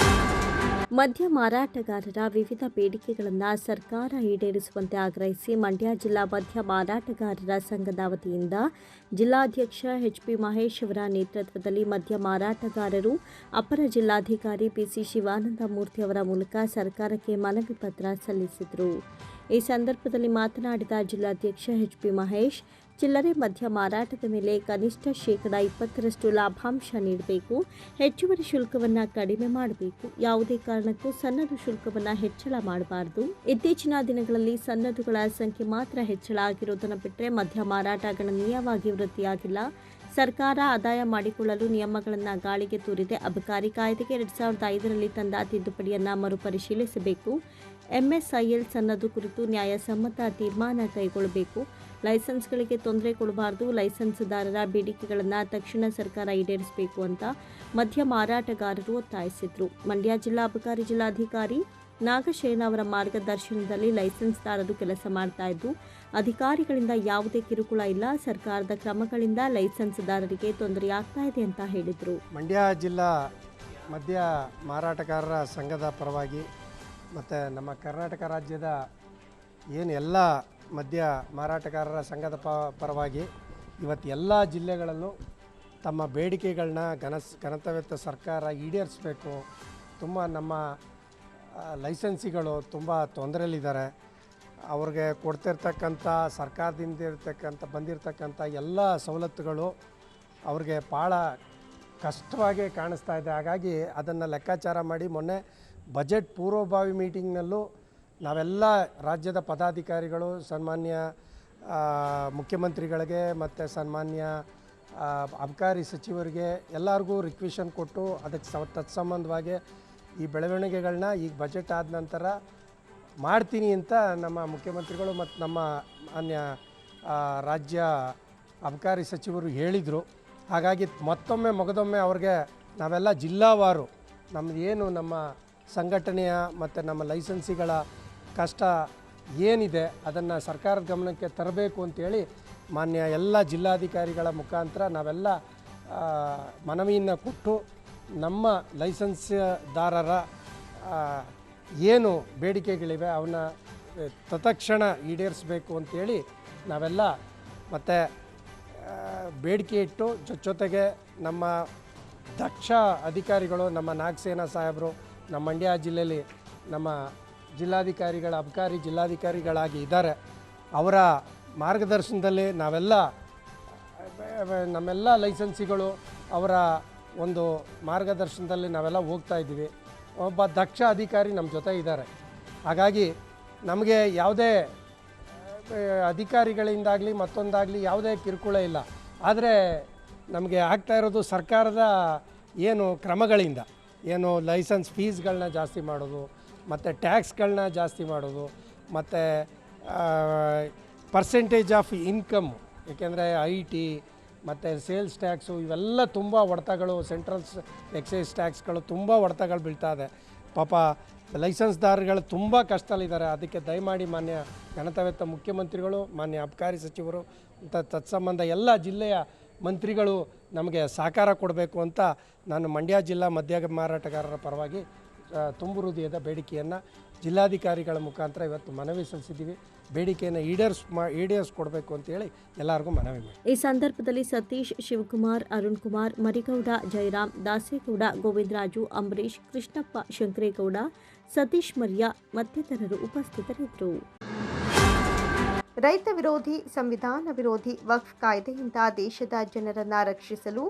ಮದ್ಯ ಮಾರಾಟಗಾರರ ವಿವಿಧ ಬೇಡಿಕೆಗಳನ್ನು ಸರ್ಕಾರ ಈಡೇರಿಸುವಂತೆ ಆಗ್ರಹಿಸಿ ಮಂಡ್ಯ ಜಿಲ್ಲಾ ಮದ್ಯ ಮಾರಾಟಗಾರರ ಸಂಘದ ವತಿಯಿಂದ ಜಿಲ್ಲಾಧ್ಯಕ್ಷ ಎಚ್.ಪಿ. ಮಹೇಶ್ ಅವರ ನೇತೃತ್ವದಲ್ಲಿ ಮದ್ಯ ಮಾರಾಟಗಾರರು ಅಪರ ಜಿಲ್ಲಾಧಿಕಾರಿ ಪಿಸಿ ಶಿವಾನಂದ ಮೂರ್ತಿ ಅವರ ಮೂಲಕ ಸರ್ಕಾರಕ್ಕೆ ಮನವಿ ಪತ್ರ ಸಲ್ಲಿಸಿದರು. ಈ ಸಂದರ್ಭದಲ್ಲಿ ಮಾತನಾಡಿದ ಜಿಲ್ಲಾಧ್ಯಕ್ಷ ಎಚ್.ಪಿ. ಮಹೇಶ್, ಚಿಲ್ಲರೆ ಮದ್ಯ ಮಾರಾಟದ ಮೇಲೆ ಕನಿಷ್ಠ ಶೇಕಡ 20% ಲಾಭಾಂಶ ನೀಡಬೇಕು, ಹೆಚ್ಚುವರಿ ಶುಲ್ಕವನ್ನು ಕಡಿಮೆ ಮಾಡಬೇಕು, ಯಾವುದೇ ಕಾರಣಕ್ಕೂ ಸನ್ನದು ಶುಲ್ಕವನ್ನು ಹೆಚ್ಚಳ ಮಾಡಬಾರದು. ಇತ್ತೀಚಿನ ದಿನಗಳಲ್ಲಿ ಸನ್ನದುಗಳ ಸಂಖ್ಯೆ ಮಾತ್ರ ಹೆಚ್ಚಳ ಆಗಿರುವುದನ್ನು ಬಿಟ್ಟರೆ ಮದ್ಯ ಮಾರಾಟ ಗಣನೀಯವಾಗಿ ವೃದ್ಧಿಯಾಗಿಲ್ಲ. ಸರ್ಕಾರ ಆದಾಯ ಮಾಡಿಕೊಳ್ಳಲು ನಿಯಮಗಳನ್ನು ಗಾಳಿಗೆ ತೂರಿದೆ. ಅಬಕಾರಿ ಕಾಯ್ದೆಗೆ 2005ರಲ್ಲಿ ತಂದ ತಿದ್ದುಪಡಿಯನ್ನು ಮರುಪರಿಶೀಲಿಸಬೇಕು. ಎಂಎಸ್ಐಎಲ್ ಸನ್ನದು ಕುರಿತು ನ್ಯಾಯಸಮ್ಮತ ತೀರ್ಮಾನ ಕೈಗೊಳ್ಳಬೇಕು. ಲೈಸೆನ್ಸ್ಗಳಿಗೆ ತೊಂದರೆ ಕೊಡಬಾರದು. ಲೈಸೆನ್ಸ್ದಾರರ ಬೇಡಿಕೆಗಳನ್ನು ತಕ್ಷಣ ಸರ್ಕಾರ ಈಡೇರಿಸಬೇಕು ಅಂತ ಮದ್ಯ ಮಾರಾಟಗಾರರು ಒತ್ತಾಯಿಸಿದರು. ಮಂಡ್ಯ ಜಿಲ್ಲಾ ಅಬಕಾರಿ ಜಿಲ್ಲಾಧಿಕಾರಿ ನಾಗಶಯನ ಅವರ ಮಾರ್ಗದರ್ಶನದಲ್ಲಿ ಲೈಸೆನ್ಸ್ದಾರರು ಕೆಲಸ ಮಾಡ್ತಾ ಇದ್ದು, ಅಧಿಕಾರಿಗಳಿಂದ ಯಾವುದೇ ಕಿರುಕುಳ ಇಲ್ಲ. ಸರ್ಕಾರದ ಕ್ರಮಗಳಿಂದ ಲೈಸೆನ್ಸ್ದಾರರಿಗೆ ತೊಂದರೆಯಾಗ್ತಾ ಇದೆ ಅಂತ ಹೇಳಿದರು. ಮಂಡ್ಯ ಜಿಲ್ಲಾ ಮದ್ಯ ಮಾರಾಟಗಾರರ ಸಂಘದ ಪರವಾಗಿ ಮತ್ತು ನಮ್ಮ ಕರ್ನಾಟಕ ರಾಜ್ಯದ ಏನು ಎಲ್ಲ ಮದ್ಯ ಮಾರಾಟಗಾರರ ಸಂಘದ ಪರವಾಗಿ ಇವತ್ತು ಎಲ್ಲ ಜಿಲ್ಲೆಗಳಲ್ಲೂ ತಮ್ಮ ಬೇಡಿಕೆಗಳನ್ನ ಘನತೆವೆತ್ತ ಸರ್ಕಾರ ಈಡೇರಿಸಬೇಕು. ತುಂಬ ನಮ್ಮ ಲೈಸೆನ್ಸಿಗಳು ತುಂಬ ತೊಂದರೆಯಲ್ಲಿದ್ದಾರೆ. ಅವ್ರಿಗೆ ಕೊಡ್ತಿರ್ತಕ್ಕಂಥ ಸರ್ಕಾರದಿಂದ ಬಂದಿರತಕ್ಕಂಥ ಎಲ್ಲ ಸವಲತ್ತುಗಳು ಅವ್ರಿಗೆ ಭಾಳ ಕಷ್ಟವಾಗಿ ಕಾಣಿಸ್ತಾ ಇದೆ. ಹಾಗಾಗಿ ಅದನ್ನು ಲೆಕ್ಕಾಚಾರ ಮಾಡಿ ಮೊನ್ನೆ ಬಜೆಟ್ ಪೂರ್ವಭಾವಿ ಮೀಟಿಂಗ್ನಲ್ಲೂ ನಾವೆಲ್ಲ ರಾಜ್ಯದ ಪದಾಧಿಕಾರಿಗಳು ಸನ್ಮಾನ್ಯ ಮುಖ್ಯಮಂತ್ರಿಗಳಿಗೆ ಮತ್ತು ಸನ್ಮಾನ್ಯ ಅಬಕಾರಿ ಸಚಿವರಿಗೆ ಎಲ್ಲರಿಗೂ ರಿಕ್ವೆಷನ್ ಕೊಟ್ಟು ಅದಕ್ಕೆ ತತ್ಸಂಬಂಧವಾಗಿ ಈ ಬೆಳವಣಿಗೆಗಳನ್ನ ಈಗ ಬಜೆಟ್ ಆದ ನಂತರ ಮಾಡ್ತೀನಿ ಅಂತ ನಮ್ಮ ಮುಖ್ಯಮಂತ್ರಿಗಳು ಮತ್ತು ನಮ್ಮ ಮಾನ್ಯ ರಾಜ್ಯ ಅಬಕಾರಿ ಸಚಿವರು ಹೇಳಿದರು. ಹಾಗಾಗಿ ಮಗದೊಮ್ಮೆ ಅವ್ರಿಗೆ ನಾವೆಲ್ಲ ಜಿಲ್ಲಾವಾರು ನಮ್ಮದು ಏನು ನಮ್ಮ ಸಂಘಟನೆಯ ಮತ್ತು ನಮ್ಮ ಲೈಸೆನ್ಸಿಗಳ ಕಷ್ಟ ಏನಿದೆ ಅದನ್ನು ಸರ್ಕಾರದ ಗಮನಕ್ಕೆ ತರಬೇಕು ಅಂತೇಳಿ ಮಾನ್ಯ ಎಲ್ಲ ಜಿಲ್ಲಾಧಿಕಾರಿಗಳ ಮುಖಾಂತರ ನಾವೆಲ್ಲ ಮನವಿಯನ್ನು ಕೊಟ್ಟು ನಮ್ಮ ಲೈಸೆನ್ಸ್ದಾರರ ಏನು ಬೇಡಿಕೆಗಳಿವೆ ಅವನ್ನ ತತ್ಕ್ಷಣ ಈಡೇರಿಸಬೇಕು ಅಂತೇಳಿ ನಾವೆಲ್ಲ ಮತ್ತು ಬೇಡಿಕೆ ಇಟ್ಟು ಜೊತೆಗೆ ನಮ್ಮ ದಕ್ಷ ಅಧಿಕಾರಿಗಳು ನಮ್ಮ ನಾಗಸೇನಾ ಸಾಹೇಬರು ನಮ್ಮ ಮಂಡ್ಯ ಜಿಲ್ಲೆಯಲ್ಲಿ ನಮ್ಮ ಜಿಲ್ಲಾಧಿಕಾರಿಗಳ ಅಬಕಾರಿ ಜಿಲ್ಲಾಧಿಕಾರಿಗಳಾಗಿ ಇದ್ದಾರೆ. ಅವರ ಮಾರ್ಗದರ್ಶನದಲ್ಲಿ ನಮ್ಮೆಲ್ಲ ಲೈಸೆನ್ಸಿಗಳು ಅವರ ಒಂದು ಮಾರ್ಗದರ್ಶನದಲ್ಲಿ ನಾವೆಲ್ಲ ಹೋಗ್ತಾ ಇದ್ದೀವಿ. ಒಬ್ಬ ದಕ್ಷ ಅಧಿಕಾರಿ ನಮ್ಮ ಜೊತೆ ಇದ್ದಾರೆ. ಹಾಗಾಗಿ ನಮಗೆ ಯಾವುದೇ ಅಧಿಕಾರಿಗಳಿಂದಾಗಲಿ ಮತ್ತೊಂದಾಗಲಿ ಯಾವುದೇ ಕಿರುಕುಳ ಇಲ್ಲ. ಆದರೆ ನಮಗೆ ಆಗ್ತಾ ಇರೋದು ಸರ್ಕಾರದ ಏನು ಕ್ರಮಗಳಿಂದ ಏನು ಲೈಸೆನ್ಸ್ ಫೀಸ್ಗಳನ್ನ ಜಾಸ್ತಿ ಮಾಡೋದು ಮತ್ತು ಟ್ಯಾಕ್ಸ್ಗಳನ್ನ ಜಾಸ್ತಿ ಮಾಡೋದು ಮತ್ತು ಪರ್ಸೆಂಟೇಜ್ ಆಫ್ ಇನ್ಕಮ್, ಏಕೆಂದರೆ IT ಮತ್ತು ಸೇಲ್ಸ್ ಟ್ಯಾಕ್ಸು ಇವೆಲ್ಲ ತುಂಬ ಹೊಡೆತಗಳು, ಸೆಂಟ್ರಲ್ ಎಕ್ಸೈಸ್ ಟ್ಯಾಕ್ಸ್ಗಳು ತುಂಬ ಹೊಡೆತಗಳು ಬೀಳ್ತಾ ಇದೆ. ಪಾಪ ಲೈಸೆನ್ಸ್ದಾರಗಳು ತುಂಬ ಕಷ್ಟದಲ್ಲಿದ್ದಾರೆ. ಅದಕ್ಕೆ ದಯಮಾಡಿ ಮಾನ್ಯ ಘನತೆವೆತ್ತ ಮುಖ್ಯಮಂತ್ರಿಗಳು, ಮಾನ್ಯ ಅಬಕಾರಿ ಸಚಿವರು ತತ್ಸಂಬಂಧ ಎಲ್ಲ ಜಿಲ್ಲೆಯ ಮಂತ್ರಿಗಳು ನಮಗೆ ಸಹಕಾರ ಕೊಡಬೇಕು ಅಂತ ನಾನು ಮಂಡ್ಯ ಜಿಲ್ಲಾ ಮದ್ಯ ಮಾರಾಟಗಾರರ ಪರವಾಗಿ ತುಂಬು ಹೃದಯದ ಬೇಡಿಕೆಯನ್ನು ಜಿಲ್ಲಾಧಿಕಾರಿಗಳ ಮುಖಾಂತರ ಇವತ್ತು ಮನವಿ ಸಲ್ಲಿಸಿದ್ದೀವಿ. ಬೇಡಿಕೆಯನ್ನು ಈಡೇರಿಸ್ಕೊಡ್ಬೇಕು ಅಂತೇಳಿ ಎಲ್ಲರಿಗೂ ಮನವಿ ಮಾಡಿ. ಈ ಸಂದರ್ಭದಲ್ಲಿ ಸತೀಶ್, ಶಿವಕುಮಾರ್, ಅರುಣ್ ಕುಮಾರ್, ಮರಿಗೌಡ, ಜಯರಾಮ್, ದಾಸೇಗೌಡ, ಗೋವಿಂದರಾಜು, ಅಂಬರೀಶ್, ಕೃಷ್ಣಪ್ಪ, ಶಂಕರೇಗೌಡ, ಸತೀಶ್ ಮರ್ಯ ಮತ್ತಿತರರು ಉಪಸ್ಥಿತರಿದ್ದರು. ರೈತ ವಿರೋಧಿ, ಸಂವಿಧಾನ ವಿರೋಧಿ ವಕ್ಫ್ ಕಾಯ್ದೆಯಿಂದ ದೇಶದ ಜನರನ್ನ ರಕ್ಷಿಸಲು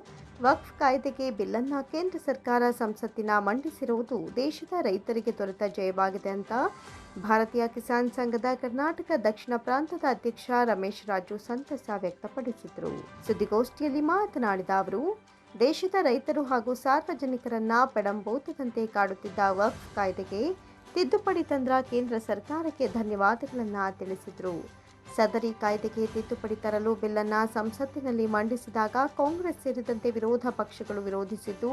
ವಕ್ಫ್ ಕಾಯ್ದೆಗೆ ಬಿಲ್ಲನ್ನು ಕೇಂದ್ರ ಸರ್ಕಾರ ಸಂಸತ್ತಿನ ಮಂಡಿಸಿರುವುದು ದೇಶದ ರೈತರಿಗೆ ದೊರೆತ ಜಯವಾಗಿದೆ ಅಂತ ಭಾರತೀಯ ಕಿಸಾನ್ ಸಂಘದ ಕರ್ನಾಟಕ ದಕ್ಷಿಣ ಪ್ರಾಂತದ ಅಧ್ಯಕ್ಷ ರಮೇಶ್ ರಾಜು ಸಂತಸ ವ್ಯಕ್ತಪಡಿಸಿದರು. ಸುದ್ದಿಗೋಷ್ಠಿಯಲ್ಲಿ ಮಾತನಾಡಿದ ಅವರು, ದೇಶದ ರೈತರು ಹಾಗೂ ಸಾರ್ವಜನಿಕರನ್ನ ಪೆಡಂಬೋತದಂತೆ ಕಾಡುತ್ತಿದ್ದ ವಕ್ಫ್ ಕಾಯ್ದೆಗೆ ತಿದ್ದುಪಡಿ ತಂದ ಕೇಂದ್ರ ಸರ್ಕಾರಕ್ಕೆ ಧನ್ಯವಾದಗಳನ್ನು ತಿಳಿಸಿದರು. ಸದರಿ ಕಾಯ್ದೆಗೆ ತಿದ್ದುಪಡಿ ತರಲು ಬಿಲ್ಲನ್ನು ಸಂಸತ್ತಿನಲ್ಲಿ ಮಂಡಿಸಿದಾಗ ಕಾಂಗ್ರೆಸ್ ಸೇರಿದಂತೆ ವಿರೋಧ ಪಕ್ಷಗಳು ವಿರೋಧಿಸಿದ್ದು,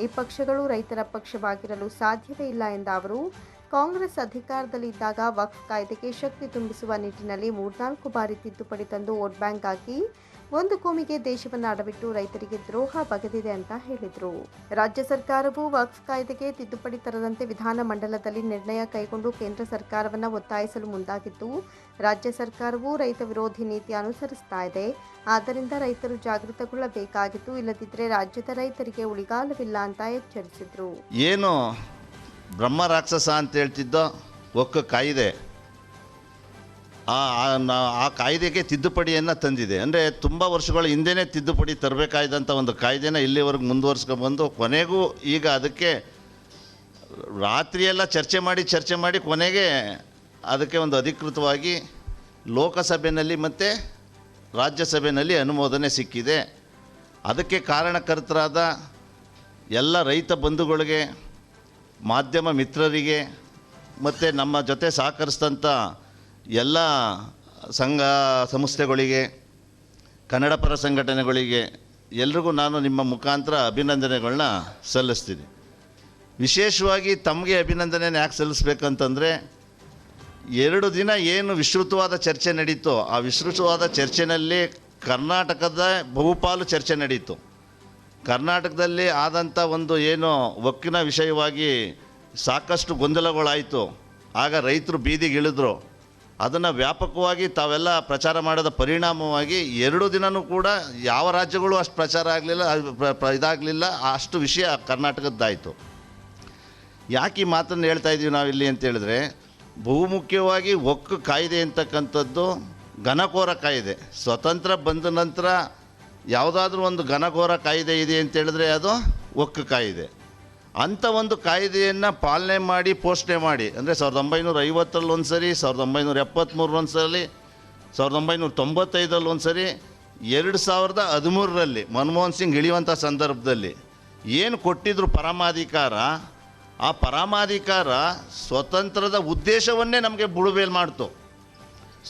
ಈ ಪಕ್ಷಗಳು ರೈತರ ಪಕ್ಷವಾಗಿರಲು ಸಾಧ್ಯವೇ ಇಲ್ಲ ಎಂದ ಅವರು, ಕಾಂಗ್ರೆಸ್ ಅಧಿಕಾರದಲ್ಲಿದ್ದಾಗ ವಕ್ಫ್ ಕಾಯ್ದೆಗೆ ಶಕ್ತಿ ತುಂಬಿಸುವ ನಿಟ್ಟಿನಲ್ಲಿ 3-4 ಬಾರಿ ತಿದ್ದುಪಡಿ ತಂದು ವೋಟ್ ಬ್ಯಾಂಕ್ ಆಗಿ ಒಂದು ಕೋಮಿಗೆ ದೇಶವನ್ನು ಅಡವಿಟ್ಟು ರೈತರಿಗೆ ದ್ರೋಹ ಬಗೆದಿದೆ ಅಂತ ಹೇಳಿದರು. ರಾಜ್ಯ ಸರ್ಕಾರವು ವಕ್ಫ್ ಕಾಯ್ದೆಗೆ ತಿದ್ದುಪಡಿ ತರದಂತೆ ವಿಧಾನಮಂಡಲದಲ್ಲಿ ನಿರ್ಣಯ ಕೈಗೊಂಡು ಕೇಂದ್ರ ಸರ್ಕಾರವನ್ನು ಒತ್ತಾಯಿಸಲು ಮುಂದಾಗಿದ್ದು, ರಾಜ್ಯ ಸರ್ಕಾರವು ರೈತ ವಿರೋಧಿ ನೀತಿ ಅನುಸರಿಸ್ತಾ ಇದೆ. ಆದ್ದರಿಂದ ರೈತರು ಜಾಗೃತಗೊಳ್ಳಬೇಕಾಗಿತ್ತು, ಇಲ್ಲದಿದ್ದರೆ ರಾಜ್ಯದ ರೈತರಿಗೆ ಉಳಿಗಾಲವಿಲ್ಲ ಅಂತ ಎಚ್ಚರಿಸಿದರು. ಏನು ಬ್ರಹ್ಮ ರಾಕ್ಷಸ ಅಂತ ಹೇಳ್ತಿದ್ದೋ ಒಕ್ಕ ಕಾಯ್ದೆ, ಆ ಕಾಯ್ದೆಗೆ ತಿದ್ದುಪಡಿಯನ್ನು ತಂದಿದೆ. ಅಂದರೆ ತುಂಬ ವರ್ಷಗಳ ಹಿಂದೆಯೇ ತಿದ್ದುಪಡಿ ತರಬೇಕಾದಂಥ ಒಂದು ಕಾಯ್ದೆನ ಇಲ್ಲಿವರೆಗೂ ಮುಂದುವರ್ಸ್ಕೊಂಡ್ಬಂದು ಕೊನೆಗೂ ಈಗ ಅದಕ್ಕೆ ರಾತ್ರಿಯೆಲ್ಲ ಚರ್ಚೆ ಮಾಡಿ ಕೊನೆಗೆ ಅದಕ್ಕೆ ಒಂದು ಅಧಿಕೃತವಾಗಿ ಲೋಕಸಭೆಯಲ್ಲಿ ಮತ್ತು ರಾಜ್ಯಸಭೆಯಲ್ಲಿ ಅನುಮೋದನೆ ಸಿಕ್ಕಿದೆ. ಅದಕ್ಕೆ ಕಾರಣಕರ್ತರಾದ ಎಲ್ಲ ರೈತ ಬಂಧುಗಳಿಗೆ, ಮಾಧ್ಯಮ ಮಿತ್ರರಿಗೆ ಮತ್ತು ನಮ್ಮ ಜೊತೆ ಸಹಕರಿಸಿದಂಥ ಎಲ್ಲ ಸಂಘ ಸಂಸ್ಥೆಗಳಿಗೆ, ಕನ್ನಡ ಪರ ಸಂಘಟನೆಗಳಿಗೆ ಎಲ್ರಿಗೂ ನಾನು ನಿಮ್ಮ ಮುಖಾಂತರ ಅಭಿನಂದನೆಗಳನ್ನ ಸಲ್ಲಿಸ್ತೀನಿ. ವಿಶೇಷವಾಗಿ ತಮಗೆ ಅಭಿನಂದನೆಯನ್ನು ಯಾಕೆ ಸಲ್ಲಿಸ್ಬೇಕಂತಂದರೆ, 2 ದಿನ ಏನು ವಿಸ್ತೃತವಾದ ಚರ್ಚೆ ನಡೀತೋ ಆ ವಿಸ್ತೃತವಾದ ಚರ್ಚೆಯಲ್ಲಿ ಕರ್ನಾಟಕದ ಬಹುಪಾಲು ಚರ್ಚೆ ನಡೀತು. ಕರ್ನಾಟಕದಲ್ಲಿ ಆದಂಥ ಒಂದು ಏನು ಒಕ್ಕಿನ ವಿಷಯವಾಗಿ ಸಾಕಷ್ಟು ಗೊಂದಲಗಳಾಯಿತು. ಆಗ ರೈತರು ಬೀದಿಗಿಳಿದ್ರು. ಅದನ್ನು ವ್ಯಾಪಕವಾಗಿ ತಾವೆಲ್ಲ ಪ್ರಚಾರ ಮಾಡೋದ ಪರಿಣಾಮವಾಗಿ 2 ದಿನವೂ ಕೂಡ ಯಾವ ರಾಜ್ಯಗಳು ಅಷ್ಟು ಪ್ರಚಾರ ಆಗಲಿಲ್ಲ, ಇದಾಗಲಿಲ್ಲ. ಅಷ್ಟು ವಿಷಯ ಕರ್ನಾಟಕದ್ದಾಯಿತು. ಯಾಕೆ ಈ ಮಾತನ್ನು ಹೇಳ್ತಾ ಇದ್ದೀವಿ ನಾವಿಲ್ಲಿ ಅಂತ ಹೇಳಿದ್ರೆ, ಬಹುಮುಖ್ಯವಾಗಿ ಒಕ್ಕು ಕಾಯ್ದೆ ಅಂತಕ್ಕಂಥದ್ದು ಘನಘೋರ ಕಾಯ್ದೆ. ಸ್ವತಂತ್ರ ಬಂದ ನಂತರ ಯಾವುದಾದ್ರೂ ಒಂದು ಘನಘೋರ ಕಾಯ್ದೆ ಇದೆ ಅಂತೇಳಿದ್ರೆ ಅದು ಒಕ್ಕು ಕಾಯ್ದೆ. ಅಂಥ ಒಂದು ಕಾಯ್ದೆಯನ್ನು ಪಾಲನೆ ಮಾಡಿ ಪೋಷಣೆ ಮಾಡಿ, ಅಂದರೆ 1950ರಲ್ಲಿ ಒಂದು ಸರಿ, 1973 ಒಂದು ಸರಿ, 1995ರಲ್ಲಿ ಒಂದು ಸರಿ, 2013ರಲ್ಲಿ ಮನಮೋಹನ್ ಸಿಂಗ್ ಇಳಿಯುವಂಥ ಸಂದರ್ಭದಲ್ಲಿ ಏನು ಕೊಟ್ಟಿದ್ರು ಪರಮಾಧಿಕಾರ, ಆ ಪರಮಾಧಿಕಾರ ಸ್ವತಂತ್ರದ ಉದ್ದೇಶವನ್ನೇ ನಮಗೆ ಬುಡುಬೇಲು ಮಾಡ್ತು.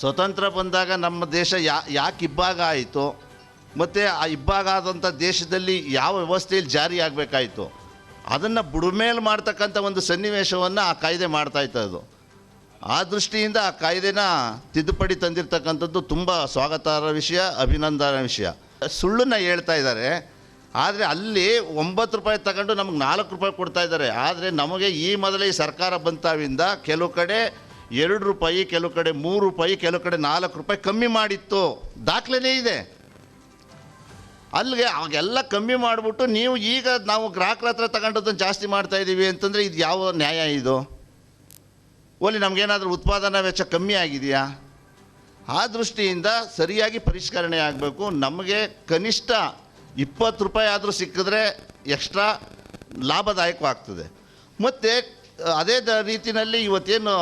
ಸ್ವತಂತ್ರ ಬಂದಾಗ ನಮ್ಮ ದೇಶ ಯಾಕೆ ಇಬ್ಬಾಗ ಆಯಿತು, ಮತ್ತು ಆ ಇಬ್ಬಾಗ ಆದಂಥ ದೇಶದಲ್ಲಿ ಯಾವ ವ್ಯವಸ್ಥೆಯಲ್ಲಿ ಜಾರಿ ಆಗಬೇಕಾಯಿತು, ಅದನ್ನು ಬುಡುಮೇಲು ಮಾಡ್ತಕ್ಕಂಥ ಒಂದು ಸನ್ನಿವೇಶವನ್ನು ಆ ಕಾಯ್ದೆ ಮಾಡ್ತಾಯಿತ್ತು. ಆ ದೃಷ್ಟಿಯಿಂದ ಆ ಕಾಯ್ದೆನ ತಿದ್ದುಪಡಿ ತಂದಿರತಕ್ಕಂಥದ್ದು ತುಂಬ ಸ್ವಾಗತಾರ್ಹ ವಿಷಯ, ಅಭಿನಂದನಾ ವಿಷಯ. ಸುಳ್ಳನ್ನು ಹೇಳ್ತಾ ಇದ್ದಾರೆ. ಆದರೆ ಅಲ್ಲಿ 9 ರೂಪಾಯಿ ತಗೊಂಡು ನಮಗೆ 4 ರೂಪಾಯಿ ಕೊಡ್ತಾ ಇದ್ದಾರೆ. ಆದರೆ ನಮಗೆ ಈ ಮೊದಲೇ ಈ ಸರ್ಕಾರ ಬಂತಾವಿಂದ ಕೆಲವು ಕಡೆ 2 ರೂಪಾಯಿ, ಕೆಲವು ಕಡೆ 3 ರೂಪಾಯಿ, ಕೆಲವು ಕಡೆ 4 ರೂಪಾಯಿ ಕಮ್ಮಿ ಮಾಡಿತ್ತು. ದಾಖಲೆನೇ ಇದೆ. ಅಲ್ಲಿಗೆ ಅವಾಗೆಲ್ಲ ಕಮ್ಮಿ ಮಾಡಿಬಿಟ್ಟು ನೀವು ಈಗ ನಾವು ಗ್ರಾಹಕರ ಹತ್ರ ತಗೊಂಡದನ್ನು ಜಾಸ್ತಿ ಮಾಡ್ತಾಯಿದ್ದೀವಿ ಅಂತಂದರೆ ಇದು ಯಾವ ನ್ಯಾಯ ಇದು? ಓಲಿ ನಮಗೇನಾದರೂ ಉತ್ಪಾದನಾ ವೆಚ್ಚ ಕಮ್ಮಿ ಆಗಿದೆಯಾ? ಆ ದೃಷ್ಟಿಯಿಂದ ಸರಿಯಾಗಿ ಪರಿಷ್ಕರಣೆ ಆಗಬೇಕು. ನಮಗೆ ಕನಿಷ್ಠ 20 ರೂಪಾಯಿ ಆದರೂ ಸಿಕ್ಕಿದ್ರೆ ಎಕ್ಸ್ಟ್ರಾ ಲಾಭದಾಯಕವಾಗ್ತದೆ. ಮತ್ತು ಅದೇ ರೀತಿಯಲ್ಲಿ ಇವತ್ತೇನು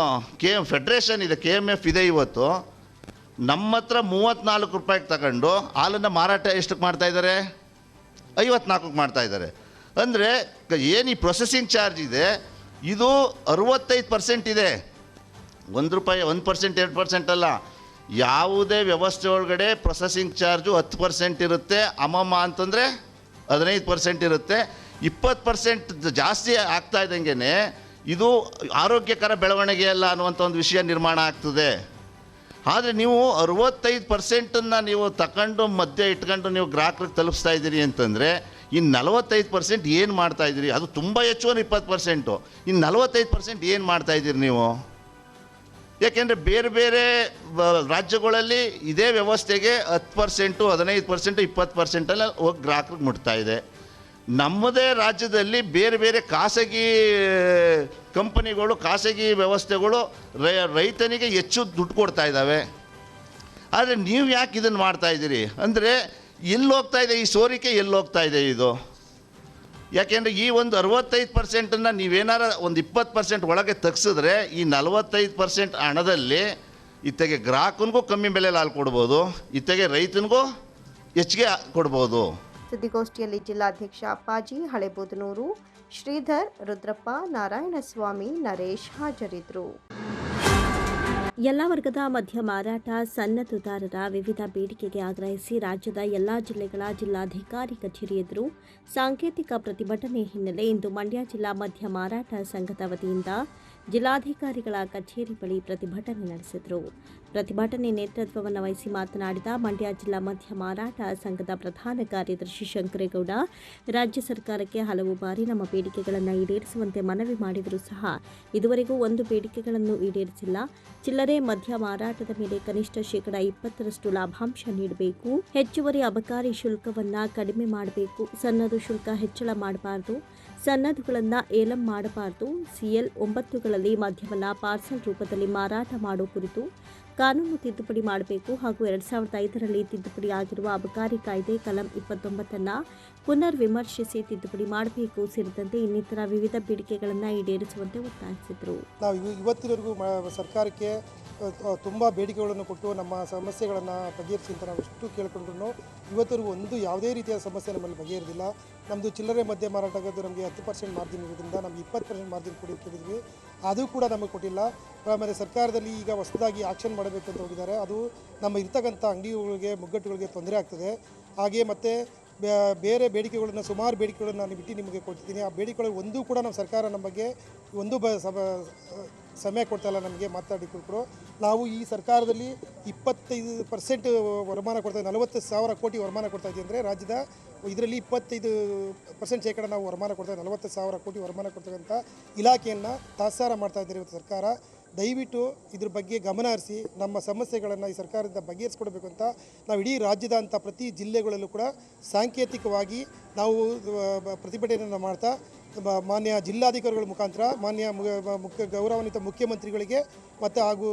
ಫೆಡ್ರೇಷನ್ ಇದೆ, KMF ಇದೆ, ಇವತ್ತು ನಮ್ಮ ಹತ್ರ 34 ರೂಪಾಯಿಗೆ ತಗೊಂಡು ಹಾಲನ್ನು ಮಾರಾಟ ಎಷ್ಟಕ್ಕೆ ಮಾಡ್ತಾಯಿದ್ದಾರೆ? 54ಕ್ಕೆ ಮಾಡ್ತಾಯಿದ್ದಾರೆ. ಅಂದರೆ ಏನು ಈ ಪ್ರೊಸೆಸಿಂಗ್ ಚಾರ್ಜ್ ಇದೆ ಇದು 65% ಇದೆ. 1 ರೂಪಾಯಿ 1%, 2% ಅಲ್ಲ. ಯಾವುದೇ ವ್ಯವಸ್ಥೆ ಒಳಗಡೆ ಪ್ರೊಸೆಸಿಂಗ್ ಚಾರ್ಜು 10% ಇರುತ್ತೆ. ಅಮ್ಮಮ್ಮ ಅಂತಂದರೆ 15% ಇರುತ್ತೆ. 20% ಜಾಸ್ತಿ ಆಗ್ತಾ ಇದ್ದಂಗೆ ಇದು ಆರೋಗ್ಯಕರ ಬೆಳವಣಿಗೆ ಅಲ್ಲ ಅನ್ನುವಂಥ ಒಂದು ವಿಷಯ ನಿರ್ಮಾಣ ಆಗ್ತದೆ. ಆದರೆ ನೀವು 65%ನ್ನು ನೀವು ತಗೊಂಡು ಮಧ್ಯೆ ಇಟ್ಕೊಂಡು ನೀವು ಗ್ರಾಹಕರಿಗೆ ತಲುಪಿಸ್ತಾ ಇದ್ದೀರಿ ಅಂತಂದರೆ ಇನ್ನು 45% ಏನು ಮಾಡ್ತಾಯಿದ್ದೀರಿ? ಅದು ತುಂಬ ಹೆಚ್ಚು 20%. ಇನ್ನು 45% ಏನು ಮಾಡ್ತಾಯಿದ್ದೀರಿ ನೀವು? ಯಾಕೆಂದರೆ ಬೇರೆ ಬೇರೆ ರಾಜ್ಯಗಳಲ್ಲಿ ಇದೇ ವ್ಯವಸ್ಥೆಗೆ 10%, 15%, 20% ಹೋಗಿ ಗ್ರಾಹಕರಿಗೆ ಮುಟ್ತಾ ಇದೆ. ನಮ್ಮದೇ ರಾಜ್ಯದಲ್ಲಿ ಬೇರೆ ಬೇರೆ ಖಾಸಗಿ ಕಂಪನಿಗಳು, ಖಾಸಗಿ ವ್ಯವಸ್ಥೆಗಳು ರೈತನಿಗೆ ಹೆಚ್ಚು ದುಡ್ಡು ಕೊಡ್ತಾ ಇದ್ದಾವೆ. ಆದರೆ ನೀವು ಯಾಕೆ ಇದನ್ನು ಮಾಡ್ತಾಯಿದ್ದೀರಿ ಅಂದರೆ ಎಲ್ಲಿ ಹೋಗ್ತಾ ಇದೆ ಈ ಸೋರಿಕೆ? ಎಲ್ಲಿ ಹೋಗ್ತಾ ಇದೆ ಇದು? ಯಾಕೆಂದರೆ ಈ ಒಂದು 65%ನ್ನು ನೀವೇನಾರ ಒಂದು 20% ಒಳಗೆ ತೆಗೆಸಿದ್ರೆ ಈ 45% ಹಣದಲ್ಲಿ ಇತ್ತೆಗೆ ಗ್ರಾಹಕನಿಗೂ ಕಮ್ಮಿ ಬೆಲೆಯಲ್ಲಿ ಹಾಲು ಕೊಡ್ಬೋದು, ಇತ್ತೆಗೆ ರೈತನಿಗೂ ಹೆಚ್ಚಿಗೆ ಕೊಡ್ಬೋದು. ಸುದ್ದಿಗೋಷ್ಠಿಯಲ್ಲಿ ಜಿಲ್ಲಾಧ್ಯಕ್ಷ ಅಪ್ಪಾಜಿ ಹಳೆಬೂದನೂರು, ಶ್ರೀಧರ್, ರುದ್ರಪ್ಪ, ನಾರಾಯಣಸ್ವಾಮಿ, ನರೇಶ್ ಹಾಜರಿದ್ದರು. ಎಲ್ಲ ವರ್ಗದ ಮದ್ಯ ಮಾರಾಟ ಸನ್ನದುದಾರರ ವಿವಿಧ ಬೇಡಿಕೆಗೆ ಆಗ್ರಹಿಸಿ ರಾಜ್ಯದ ಎಲ್ಲ ಜಿಲ್ಲೆಗಳ ಜಿಲ್ಲಾಧಿಕಾರಿ ಕಚೇರಿ ಎದುರು ಸಾಂಕೇತಿಕ ಪ್ರತಿಭಟನೆ ಹಿನ್ನೆಲೆ ಇಂದು ಮಂಡ್ಯ ಜಿಲ್ಲಾ ಮದ್ಯ ಮಾರಾಟ ಸಂಘದ ವತಿಯಿಂದ ಜಿಲ್ಲಾಧಿಕಾರಿಗಳ ಕಚೇರಿ ಬಳಿ ಪ್ರತಿಭಟನೆ ನಡೆಸಿದರು. ಪ್ರತಿಭಟನೆ ನೇತೃತ್ವವನ್ನು ವಹಿಸಿ ಮಾತನಾಡಿದ ಮಂಡ್ಯ ಜಿಲ್ಲಾ ಮದ್ಯ ಮಾರಾಟ ಸಂಘದ ಪ್ರಧಾನ ಕಾರ್ಯದರ್ಶಿ ಶಂಕರೇಗೌಡ, ರಾಜ್ಯ ಸರ್ಕಾರಕ್ಕೆ ಹಲವು ಬಾರಿ ನಮ್ಮ ಬೇಡಿಕೆಗಳನ್ನು ಈಡೇರಿಸುವಂತೆ ಮನವಿ ಮಾಡಿದರೂ ಸಹ ಇದುವರೆಗೂ ಒಂದು ಬೇಡಿಕೆಗಳನ್ನು ಈಡೇರಿಸಿಲ್ಲ. ಚಿಲ್ಲರೆ ಮದ್ಯ ಮಾರಾಟದ ಮೇಲೆ ಕನಿಷ್ಠ ಶೇಕಡಾ 20% ಲಾಭಾಂಶ ನೀಡಬೇಕು. ಹೆಚ್ಚುವರಿ ಅಬಕಾರಿ ಶುಲ್ಕವನ್ನು ಕಡಿಮೆ ಮಾಡಬೇಕು. ಸನ್ನದು ಶುಲ್ಕ ಹೆಚ್ಚಳ ಮಾಡಬಾರದು. ಸನ್ನದುಗಳನ್ನು ಏಲಂ ಮಾಡಬಾರದು. CL 9ಗಳಲ್ಲಿ ಮದ್ಯವನ್ನು ಪಾರ್ಸಲ್ ರೂಪದಲ್ಲಿ ಮಾರಾಟ ಮಾಡೋ ಕುರಿತು ಕಾನೂನು ತಿದ್ದುಪಡಿ ಮಾಡಬೇಕು ಹಾಗೂ 2005ರಲ್ಲಿ ತಿದ್ದುಪಡಿ ಆಗಿರುವ ಅಬಕಾರಿ ಕಾಯ್ದೆ ಕಲಂ 29 ಪುನರ್ ವಿಮರ್ಶಿಸಿ ತಿದ್ದುಪಡಿ ಮಾಡಬೇಕು ಸೇರಿದಂತೆ ಇನ್ನಿತರ ವಿವಿಧ ಬೇಡಿಕೆಗಳನ್ನು ಈಡೇರಿಸುವಂತೆ ಒತ್ತಾಯಿಸಿದರು. ನಾವು ಇವತ್ತಿನವರೆಗೂ ಸರ್ಕಾರಕ್ಕೆ ತುಂಬ ಬೇಡಿಕೆಗಳನ್ನು ಕೊಟ್ಟು ನಮ್ಮ ಸಮಸ್ಯೆಗಳನ್ನು ಬಗೆಹರಿಸಿ ಅಂತ ನಾವು ಎಷ್ಟು ಕೇಳ್ಕೊಂಡ್ರು ಇವತ್ತರೆಗೂ ಒಂದು ಯಾವುದೇ ರೀತಿಯ ಸಮಸ್ಯೆ ನಮ್ಮಲ್ಲಿ ಬಗೆಹರಿದಿಲ್ಲ. ನಮ್ಮದು ಚಿಲ್ಲರೆ ಮದ್ಯ ಮಾರಾಟ ಆಗೋದು ನಮಗೆ 10% ಮಾರ್ಜಿನ್ ಇರೋದ್ರಿಂದ ನಮಗೆ 20% ಮಾರ್ಜಿನ್ ಕೇಳಿದ್ವಿ, ಅದು ಕೂಡ ನಮಗೆ ಕೊಟ್ಟಿಲ್ಲ. ಆಮೇಲೆ ಸರ್ಕಾರದಲ್ಲಿ ಈಗ ಹೊಸದಾಗಿ ಆಕ್ಷನ್ ಮಾಡಬೇಕು ಅಂತ ಹೋಗಿದ್ದಾರೆ. ಅದು ನಮ್ಮ ಇರ್ತಕ್ಕಂಥ ಅಂಗಡಿಗಳಿಗೆ ಮುಗ್ಗಟ್ಟುಗಳಿಗೆ ತೊಂದರೆ ಆಗ್ತದೆ. ಹಾಗೆ ಮತ್ತು ಬೇರೆ ಬೇಡಿಕೆಗಳನ್ನು ಸುಮಾರು ಬೇಡಿಕೆಗಳನ್ನು ನಾನು ಬಿಟ್ಟು ನಿಮಗೆ ಕೊಡ್ತಿದ್ದೀನಿ. ಆ ಬೇಡಿಕೆಗಳು ಒಂದೂ ಕೂಡ ನಮ್ಮ ಸರ್ಕಾರ ನಮ್ಮ ಬಗ್ಗೆ ಒಂದು ಸಮಯ ಕೊಡ್ತಾಯಿಲ್ಲ ನಮಗೆ ಮಾತಾಡಿಕೊಟ್ರು. ನಾವು ಈ ಸರ್ಕಾರದಲ್ಲಿ 25% ವರಮಾನ ಕೊಡ್ತಾಯಿದ್ದೀವಿ, 40,000 ಕೋಟಿ ವರಮಾನ ಕೊಡ್ತಾಯಿದ್ದೀವಿ. ಅಂದರೆ ರಾಜ್ಯದ ಇದರಲ್ಲಿ 25% ಶೇಕಡ ನಾವು ವರಮಾನ ಕೊಡ್ತಾಯಿದ್ದೀವಿ. 40,000 ಕೋಟಿ ವರಮಾನ ಕೊಡ್ತಕ್ಕಂಥ ಇಲಾಖೆಯನ್ನು ತಾತ್ಸಾರ ಮಾಡ್ತಾಯಿದ್ದಾರೆ ಇವತ್ತು ಸರ್ಕಾರ. ದಯವಿಟ್ಟು ಇದ್ರ ಬಗ್ಗೆ ಗಮನ ಹರಿಸಿ ನಮ್ಮ ಸಮಸ್ಯೆಗಳನ್ನು ಈ ಸರ್ಕಾರದಿಂದ ಬಗೆಹರಿಸ್ಕೊಡ್ಬೇಕು ಅಂತ ನಾವು ಇಡೀ ರಾಜ್ಯದ ಅಂಥ ಪ್ರತಿ ಜಿಲ್ಲೆಗಳಲ್ಲೂ ಕೂಡ ಸಾಂಕೇತಿಕವಾಗಿ ನಾವು ಪ್ರತಿಭಟನೆಯನ್ನು ಮಾಡ್ತಾ ಮಾನ್ಯ ಜಿಲ್ಲಾಧಿಕಾರಿಗಳ ಮುಖಾಂತರ ಮಾನ್ಯ ಗೌರವಾನ್ವಿತ ಮುಖ್ಯಮಂತ್ರಿಗಳಿಗೆ ಮತ್ತು ಹಾಗೂ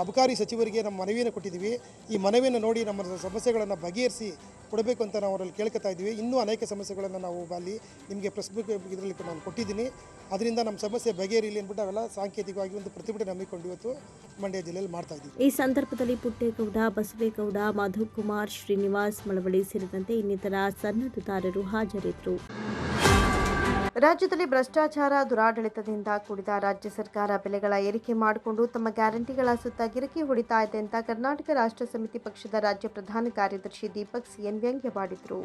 ಅಬಕಾರಿ ಸಚಿವರಿಗೆ ನಮ್ಮ ಮನವಿಯನ್ನು ಕೊಟ್ಟಿದ್ದೀವಿ. ಈ ಮನವಿಯನ್ನು ನೋಡಿ ನಮ್ಮ ಸಮಸ್ಯೆಗಳನ್ನು ಬಗೆಹರಿಸಿ ಕೊಡಬೇಕು ಅಂತ ನಾವು ಅವರಲ್ಲಿ ಕೇಳ್ಕೊತಾ ಇದ್ದೀವಿ. ಇನ್ನೂ ಅನೇಕ ಸಮಸ್ಯೆಗಳನ್ನು ನಾವು ಅಲ್ಲಿ ನಿಮಗೆ ಪ್ರೆಸ್ಬುಕ್ ಇದರಲ್ಲಿ ನಾನು ಕೊಟ್ಟಿದ್ದೀನಿ. ಅದರಿಂದ ನಮ್ಮ ಸಮಸ್ಯೆ ಬಗೆಹರಿಲಿ ಅಂದ್ಬಿಟ್ಟು ಅವೆಲ್ಲ ಸಾಂಕೇತಿಕವಾಗಿ ಒಂದು ಪ್ರತಿಭಟನೆ ಹಮ್ಮಿಕೊಂಡು ಇವತ್ತು ಮಂಡ್ಯ ಜಿಲ್ಲೆಯಲ್ಲಿ ಮಾಡ್ತಾ ಇದ್ದೀವಿ. ಈ ಸಂದರ್ಭದಲ್ಲಿ ಪುಟ್ಟೇಗೌಡ, ಬಸವೇಗೌಡ, ಮಧುಕುಮಾರ್, ಶ್ರೀನಿವಾಸ್ ಮಳವಳ್ಳಿ ಸೇರಿದಂತೆ ಇನ್ನಿತರ ಸನ್ನದುದಾರರು ಹಾಜರಿದ್ದರು. ರಾಜ್ಯದಲ್ಲಿ ಭ್ರಷ್ಟಾಚಾರ, ದುರಾಡಳಿತದಿಂದ ಕೂಡಿದ ರಾಜ್ಯ ಸರ್ಕಾರ ಬೆಲೆಗಳ ಏರಿಕೆ ಮಾಡಿಕೊಂಡು ತಮ್ಮ ಗ್ಯಾರಂಟಿಗಳ ಸುತ್ತ ಗಿರಕಿ ಹೊಡಿತಾ ಇದೆ ಅಂತ ಕರ್ನಾಟಕ ರಾಷ್ಟ್ರ ಸಮಿತಿ ಪಕ್ಷದ ರಾಜ್ಯ ಪ್ರಧಾನ ಕಾರ್ಯದರ್ಶಿ ದೀಪಕ್ CN ವ್ಯಂಗ್ಯವಾಡಿದರು.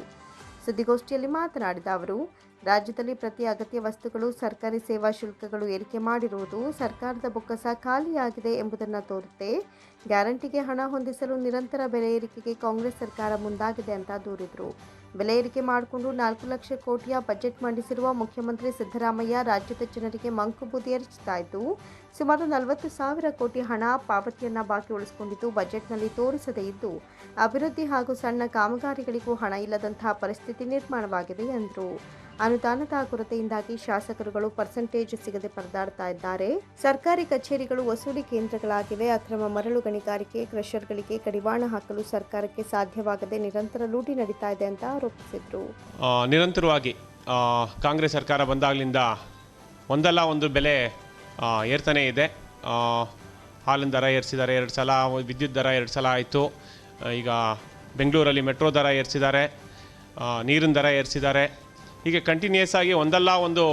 ಸುದ್ದಿಗೋಷ್ಠಿಯಲ್ಲಿ ಮಾತನಾಡಿದ ಅವರು, ರಾಜ್ಯದಲ್ಲಿ ಪ್ರತಿ ಅಗತ್ಯ ವಸ್ತುಗಳು, ಸರ್ಕಾರಿ ಸೇವಾ ಶುಲ್ಕಗಳು ಏರಿಕೆ ಮಾಡಿರುವುದು ಸರ್ಕಾರದ ಬೊಕ್ಕಸ ಖಾಲಿಯಾಗಿದೆ ಎಂಬುದನ್ನು ತೋರುತ್ತೆ. ಗ್ಯಾರಂಟಿಗೆ ಹಣ ಹೊಂದಿಸಲು ನಿರಂತರ ಬೆಲೆ ಏರಿಕೆಗೆ ಕಾಂಗ್ರೆಸ್ ಸರ್ಕಾರ ಮುಂದಾಗಿದೆ ಅಂತ ದೂರಿದರು. ಬೆಲೆ ಏರಿಕೆ ಮಾಡಿಕೊಂಡು 4 ಲಕ್ಷ ಕೋಟಿಯ ಬಜೆಟ್ ಮಂಡಿಸಿರುವ ಮುಖ್ಯಮಂತ್ರಿ ಸಿದ್ದರಾಮಯ್ಯ ರಾಜ್ಯದ ಜನರಿಗೆ ಮಂಕುಬೂದಿ ಎರಚುತ್ತಾ ಇದ್ದು, ಸುಮಾರು 40,000 ಕೋಟಿ ಹಣ ಪಾವತಿಯನ್ನು ಬಾಕಿ ಉಳಿಸಿಕೊಂಡಿದ್ದು ಬಜೆಟ್ನಲ್ಲಿ ತೋರಿಸದೇ ಇದ್ದು, ಅಭಿವೃದ್ಧಿ ಹಾಗೂ ಸಣ್ಣ ಕಾಮಗಾರಿಗಳಿಗೂ ಹಣ ಇಲ್ಲದಂತಹ ಪರಿಸ್ಥಿತಿ ನಿರ್ಮಾಣವಾಗಿದೆ ಎಂದರು. ಅನುದಾನದ ಕೊರತೆಯಿಂದಾಗಿ ಶಾಸಕರುಗಳು ಪರ್ಸೆಂಟೇಜ್ ಸಿಗದೆ ಪರದಾಡ್ತಾ ಇದ್ದಾರೆ. ಸರ್ಕಾರಿ ಕಚೇರಿಗಳು ವಸೂಲಿ ಕೇಂದ್ರಗಳಾಗಿವೆ. ಅಕ್ರಮ ಮರಳು ಗಣಿಗಾರಿಕೆ, ಕ್ರಷರ್ಗಳಿಗೆ ಕಡಿವಾಣ ಹಾಕಲು ಸರ್ಕಾರಕ್ಕೆ ಸಾಧ್ಯವಾಗದೆ ನಿರಂತರ ಲೂಟಿ ನಡೀತಾ ಇದೆ ಅಂತ ಆರೋಪಿಸಿದರು. ನಿರಂತರವಾಗಿ ಕಾಂಗ್ರೆಸ್ ಸರ್ಕಾರ ಬಂದಾಗಲಿಂದ ಒಂದಲ್ಲ ಒಂದು ಬೆಲೆ ಏರ್ತಾನೆ ಇದೆ. ಹಾಲಿನ ದರ ಏರಿಸಿದ್ದಾರೆ 2 ಸಲ, ವಿದ್ಯುತ್ ದರ 2 ಸಲ ಆಯಿತು. ಈಗ ಬೆಂಗಳೂರಲ್ಲಿ ಮೆಟ್ರೋ ದರ ಏರಿಸಿದ್ದಾರೆ, ನೀರಿನ ದರ ಏರಿಸಿದ್ದಾರೆ. ಹೀಗೆ ಕಂಟಿನ್ಯೂಸ್ ಆಗಿ ಒಂದಲ್ಲ ಒಂದು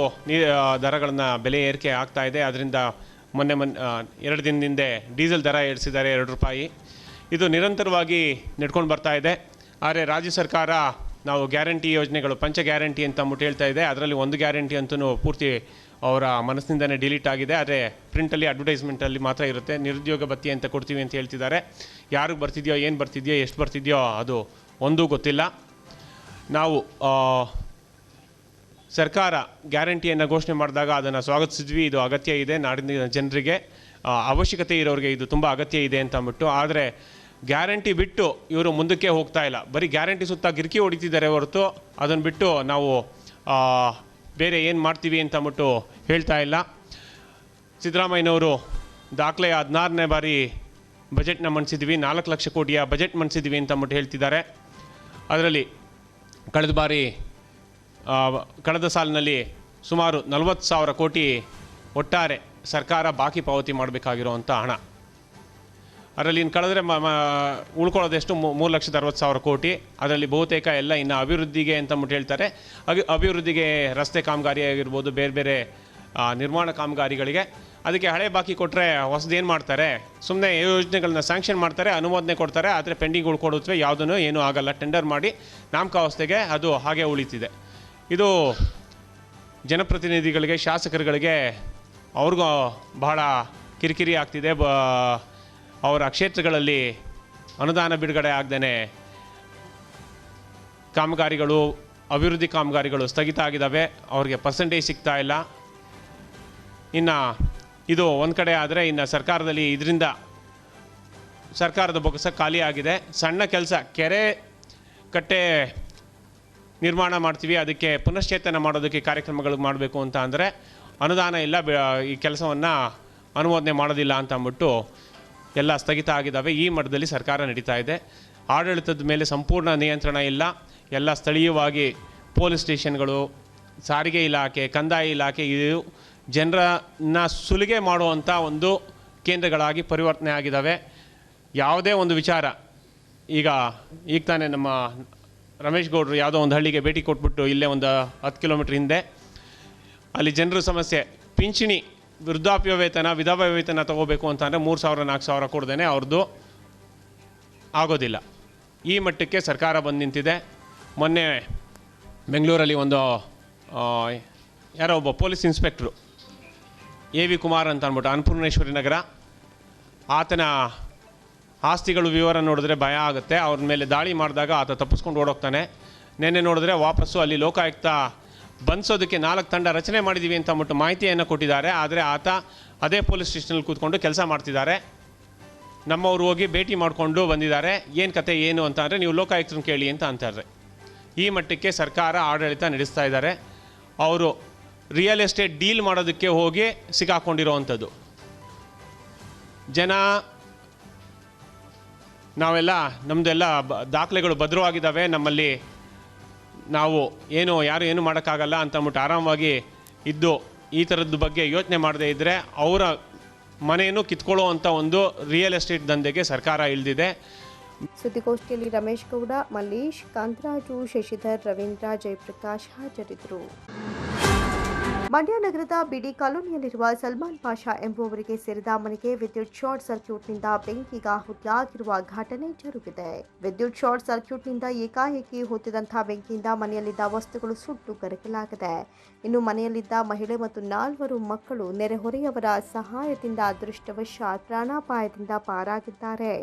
ದರಗಳನ್ನು ಬೆಲೆ ಏರಿಕೆ ಆಗ್ತಾ ಇದೆ. ಅದರಿಂದ ಮೊನ್ನೆ 2 ದಿನದಿಂದ ಡೀಸೆಲ್ ದರ ಏರಿಸಿದ್ದಾರೆ 2 ರೂಪಾಯಿ. ಇದು ನಿರಂತರವಾಗಿ ನಡ್ಕೊಂಡು ಬರ್ತಾ ಇದೆ. ಆದರೆ ರಾಜ್ಯ ಸರ್ಕಾರ ನಾವು ಗ್ಯಾರಂಟಿ ಯೋಜನೆಗಳು, ಪಂಚ ಗ್ಯಾರಂಟಿ ಅಂತ ಅಂದ್ಬಿಟ್ಟು ಹೇಳ್ತಾ ಇದೆ. ಅದರಲ್ಲಿ ಒಂದು ಗ್ಯಾರಂಟಿ ಅಂತೂ ಪೂರ್ತಿ ಅವರ ಮನಸ್ಸಿನಿಂದನೇ ಡಿಲೀಟ್ ಆಗಿದೆ. ಆದರೆ ಪ್ರಿಂಟಲ್ಲಿ ಅಡ್ವರ್ಟೈಸ್ಮೆಂಟಲ್ಲಿ ಮಾತ್ರ ಇರುತ್ತೆ. ನಿರುದ್ಯೋಗ ಭತ್ಯೆ ಅಂತ ಕೊಡ್ತೀವಿ ಅಂತ ಹೇಳ್ತಿದ್ದಾರೆ. ಯಾರಿಗೆ ಬರ್ತಿದೆಯೋ, ಏನು ಬರ್ತಿದೆಯೋ, ಎಷ್ಟು ಬರ್ತಿದೆಯೋ ಅದು ಒಂದೂ ಗೊತ್ತಿಲ್ಲ. ನಾವು ಸರ್ಕಾರ ಗ್ಯಾರಂಟಿಯನ್ನು ಘೋಷಣೆ ಮಾಡಿದಾಗ ಅದನ್ನು ಸ್ವಾಗತಿಸಿದ್ವಿ. ಇದು ಅಗತ್ಯ ಇದೆ, ನಾಡಿನ ಜನರಿಗೆ ಅವಶ್ಯಕತೆ ಇರೋರಿಗೆ ಇದು ತುಂಬ ಅಗತ್ಯ ಇದೆ ಅಂತ ಅಂದ್ಬಿಟ್ಟು. ಆದರೆ ಗ್ಯಾರಂಟಿ ಬಿಟ್ಟು ಇವರು ಮುಂದಕ್ಕೆ ಹೋಗ್ತಾ ಇಲ್ಲ. ಬರೀ ಗ್ಯಾರಂಟಿ ಸುತ್ತ ಗಿರ್ಕಿ ಹೊಡಿತಿದ್ದಾರೆ ಹೊರತು ಅದನ್ನು ಬಿಟ್ಟು ನಾವು ಬೇರೆ ಏನು ಮಾಡ್ತೀವಿ ಅಂತ ಅಂದ್ಬಿಟ್ಟು ಹೇಳ್ತಾ ಇಲ್ಲ. ಸಿದ್ದರಾಮಯ್ಯನವರು ದಾಖಲೆ 16ನೇ ಬಾರಿ ಬಜೆಟ್ನ ಮಂಡಿಸಿದ್ವಿ, 4 ಲಕ್ಷ ಕೋಟಿಯ ಬಜೆಟ್ ಮಂಡಿಸಿದ್ವಿ ಅಂತ ಅಂದ್ಬಿಟ್ಟು ಹೇಳ್ತಿದ್ದಾರೆ. ಅದರಲ್ಲಿ ಕಳೆದ ಸಾಲಿನಲ್ಲಿ ಸುಮಾರು 40,000 ಕೋಟಿ ಒಟ್ಟಾರೆ ಸರ್ಕಾರ ಬಾಕಿ ಪಾವತಿ ಮಾಡಬೇಕಾಗಿರುವಂಥ ಹಣ. ಅದರಲ್ಲಿ ಇನ್ನು ಕಳೆದ್ರೆ ಉಳ್ಕೊಳ್ಳೋದೆಷ್ಟು 3,60,000 ಕೋಟಿ. ಅದರಲ್ಲಿ ಬಹುತೇಕ ಎಲ್ಲ ಇನ್ನು ಅಭಿವೃದ್ಧಿಗೆ ಅಂತಂದ್ಬಿಟ್ಟು ಹೇಳ್ತಾರೆ. ಅಭಿವೃದ್ಧಿಗೆ ರಸ್ತೆ ಕಾಮಗಾರಿ ಆಗಿರ್ಬೋದು, ಬೇರೆ ಬೇರೆ ನಿರ್ಮಾಣ ಕಾಮಗಾರಿಗಳಿಗೆ ಅದಕ್ಕೆ ಹಳೆ ಬಾಕಿ ಕೊಟ್ಟರೆ ಹೊಸದೇನು ಮಾಡ್ತಾರೆ? ಸುಮ್ಮನೆ ಯೋಜನೆಗಳನ್ನ ಸ್ಯಾಂಕ್ಷನ್ ಮಾಡ್ತಾರೆ, ಅನುಮೋದನೆ ಕೊಡ್ತಾರೆ, ಆದರೆ ಪೆಂಡಿಂಗ್ ಉಳ್ಕೊಡುತ್ತವೆ, ಯಾವುದೂ ಏನೂ ಆಗಲ್ಲ. ಟೆಂಡರ್ ಮಾಡಿ ನಾಮಕಾವಸ್ಥೆಗೆ ಅದು ಹಾಗೆ ಉಳಿತಿದೆ. ಇದು ಜನಪ್ರತಿನಿಧಿಗಳಿಗೆ, ಶಾಸಕರುಗಳಿಗೆ ಅವ್ರಿಗೂ ಬಹಳ ಕಿರಿಕಿರಿ ಆಗ್ತಿದೆ. ಅವರ ಕ್ಷೇತ್ರಗಳಲ್ಲಿ ಅನುದಾನ ಬಿಡುಗಡೆ ಆಗದೇ ಕಾಮಗಾರಿಗಳು, ಅಭಿವೃದ್ಧಿ ಕಾಮಗಾರಿಗಳು ಸ್ಥಗಿತ ಆಗಿದ್ದಾವೆ. ಅವ್ರಿಗೆ ಪರ್ಸೆಂಟೇಜ್ ಸಿಗ್ತಾ ಇಲ್ಲ. ಇನ್ನು ಇದು ಒಂದು ಕಡೆ ಆದರೆ, ಇನ್ನು ಸರ್ಕಾರದಲ್ಲಿ ಇದರಿಂದ ಸರ್ಕಾರದ ಬೊಗಸ ಖಾಲಿ ಆಗಿದೆ. ಸಣ್ಣ ಕೆಲಸ, ಕೆರೆ ಕಟ್ಟೆ ನಿರ್ಮಾಣ ಮಾಡ್ತೀವಿ, ಅದಕ್ಕೆ ಪುನಶ್ಚೇತನ ಮಾಡೋದಕ್ಕೆ ಕಾರ್ಯಕ್ರಮಗಳು ಮಾಡಬೇಕು ಅಂತ ಅಂದರೆ ಅನುದಾನ ಇಲ್ಲ, ಈ ಕೆಲಸವನ್ನು ಅನುಮೋದನೆ ಮಾಡೋದಿಲ್ಲ ಅಂತ ಅಂದ್ಬಿಟ್ಟು ಎಲ್ಲ ಸ್ಥಗಿತ ಆಗಿದ್ದಾವೆ. ಈ ಮಟ್ಟದಲ್ಲಿ ಸರ್ಕಾರ ನಡೀತಾ ಇದೆ. ಆಡಳಿತದ ಮೇಲೆ ಸಂಪೂರ್ಣ ನಿಯಂತ್ರಣ ಇಲ್ಲ. ಎಲ್ಲ ಸ್ಥಳೀಯವಾಗಿ ಪೊಲೀಸ್ ಸ್ಟೇಷನ್ಗಳು, ಸಾರಿಗೆ ಇಲಾಖೆ, ಕಂದಾಯ ಇಲಾಖೆ ಇದು ಜನರನ್ನ ಸುಲಿಗೆ ಮಾಡುವಂಥ ಒಂದು ಕೇಂದ್ರಗಳಾಗಿ ಪರಿವರ್ತನೆ ಆಗಿದ್ದಾವೆ. ಯಾವುದೇ ಒಂದು ವಿಚಾರ, ಈಗ ತಾನೇ ನಮ್ಮ ರಮೇಶ್ ಗೌಡರು ಯಾವುದೋ ಒಂದು ಹಳ್ಳಿಗೆ ಭೇಟಿ ಕೊಟ್ಬಿಟ್ಟು, ಇಲ್ಲೇ ಒಂದು 10 ಕಿಲೋಮೀಟ್ರ್ ಹಿಂದೆ, ಅಲ್ಲಿ ಜನರ ಸಮಸ್ಯೆ ಪಿಂಚಣಿ, ವೃದ್ಧಾಪ್ಯ ವೇತನ, ವಿಧವಾ ವೇತನ ತೊಗೋಬೇಕು ಅಂತಂದರೆ 3,000-4,000 ಕೊಡ್ದೇ ಅವ್ರದ್ದು ಆಗೋದಿಲ್ಲ. ಈ ಮಟ್ಟಕ್ಕೆ ಸರ್ಕಾರ ಬಂದು ನಿಂತಿದೆ. ಮೊನ್ನೆ ಬೆಂಗಳೂರಲ್ಲಿ ಒಂದು ಯಾರೋ ಒಬ್ಬ ಪೊಲೀಸ್ ಇನ್ಸ್ಪೆಕ್ಟ್ರು AV ಕುಮಾರ್ ಅಂತ ಅಂದ್ಬಿಟ್ಟು, ಅನ್ನಪೂರ್ಣೇಶ್ವರಿ ನಗರ, ಆತನ ಆಸ್ತಿಗಳು ವಿವರ ನೋಡಿದ್ರೆ ಭಯ ಆಗುತ್ತೆ. ಅವ್ರ ಮೇಲೆ ದಾಳಿ ಮಾಡಿದಾಗ ಆತ ತಪ್ಪಿಸ್ಕೊಂಡು ಓಡೋಗ್ತಾನೆ. ನೆನ್ನೆ ನೋಡಿದ್ರೆ ವಾಪಸ್ಸು ಅಲ್ಲಿ ಲೋಕಾಯುಕ್ತ ಬಂಧಿಸೋದಕ್ಕೆ 4 ತಂಡ ರಚನೆ ಮಾಡಿದ್ದೀವಿ ಅಂತ ಅಂದ್ಬಿಟ್ಟು ಮಾಹಿತಿಯನ್ನು ಕೊಟ್ಟಿದ್ದಾರೆ. ಆದರೆ ಆತ ಅದೇ ಪೊಲೀಸ್ ಸ್ಟೇಷನಲ್ಲಿ ಕೂತ್ಕೊಂಡು ಕೆಲಸ ಮಾಡ್ತಿದ್ದಾರೆ. ನಮ್ಮವರು ಹೋಗಿ ಭೇಟಿ ಮಾಡಿಕೊಂಡು ಬಂದಿದ್ದಾರೆ. ಏನು ಕತೆ ಏನು ಅಂತ ಅಂದರೆ, ನೀವು ಲೋಕಾಯುಕ್ತರನ್ನ ಕೇಳಿ ಅಂತ ಅಂತಾರೆ. ಈ ಮಟ್ಟಕ್ಕೆ ಸರ್ಕಾರ ಆಡಳಿತ ನಡೆಸ್ತಾ ಇದ್ದಾರೆ. ಅವರು ರಿಯಲ್ ಎಸ್ಟೇಟ್ ಡೀಲ್ ಮಾಡೋದಕ್ಕೆ ಹೋಗಿ ಸಿಕ್ಕಾಕೊಂಡಿರೋವಂಥದ್ದು. ಜನ ನಾವೆಲ್ಲ ನಮ್ಮದೆಲ್ಲ ದಾಖಲೆಗಳು ಭದ್ರವಾಗಿದ್ದಾವೆ, ನಮ್ಮಲ್ಲಿ ನಾವು ಯಾರು ಏನು ಮಾಡೋಕ್ಕಾಗಲ್ಲ ಅಂತಂದ್ಬಿಟ್ಟು ಆರಾಮವಾಗಿ ಇದ್ದು ಈ ಥರದ್ದು ಬಗ್ಗೆ ಯೋಚನೆ ಮಾಡದೇ ಇದ್ದರೆ ಅವರ ಮನೆಯನ್ನು ಕಿತ್ಕೊಳ್ಳುವಂಥ ಒಂದು ರಿಯಲ್ ಎಸ್ಟೇಟ್ ದಂಧೆಗೆ ಸರ್ಕಾರ ಇಳಿದಿದೆ. ಸುದ್ದಿಗೋಷ್ಠಿಯಲ್ಲಿ ರಮೇಶ್ ಗೌಡ, ಮಲ್ಲೇಶ್, ಕಾಂತರಾಜು, ಶಶಿಧರ್, ರವೀಂದ್ರ, ಜಯಪ್ರಕಾಶ್ ಹಾಜರಿದ್ದರು. ಮಂಡ್ಯ ನಗರದ ಬಿಡಿ ಕಾಲೋನಿಯಲ್ಲಿರುವ ಸಲ್ಮಾನ್ ಪಾಷಾ ಎಂಬುವವರಿಗೆ ಸೇರಿದ ಮನೆಗೆ ವಿದ್ಯುತ್ ಶಾರ್ಟ್ ಸರ್ಕ್ಯೂಟ್ನಿಂದ ಬೆಂಕಿಗಾಹುತಿಯಾಗಿರುವ ಘಟನೆ ಜರುಗಿದೆ. ವಿದ್ಯುತ್ ಶಾರ್ಟ್ ಸರ್ಕ್ಯೂಟ್ನಿಂದ ಏಕಾಏಕಿ ಹೊತ್ತಿದಂತಹ ಬೆಂಕಿಯಿಂದ ಮನೆಯಲ್ಲಿದ್ದ ವಸ್ತುಗಳು ಸುಟ್ಟು ಕರಕಲಾಗಿದೆ. ಇನ್ನು ಮನೆಯಲ್ಲಿದ್ದ ಮಹಿಳೆ ಮತ್ತು 4 ಮಕ್ಕಳು ನೆರೆಹೊರೆಯವರ ಸಹಾಯದಿಂದ ಅದೃಷ್ಟವಶಾತ್ ಪ್ರಾಣಾಪಾಯದಿಂದ ಪಾರಾಗಿದ್ದಾರೆ.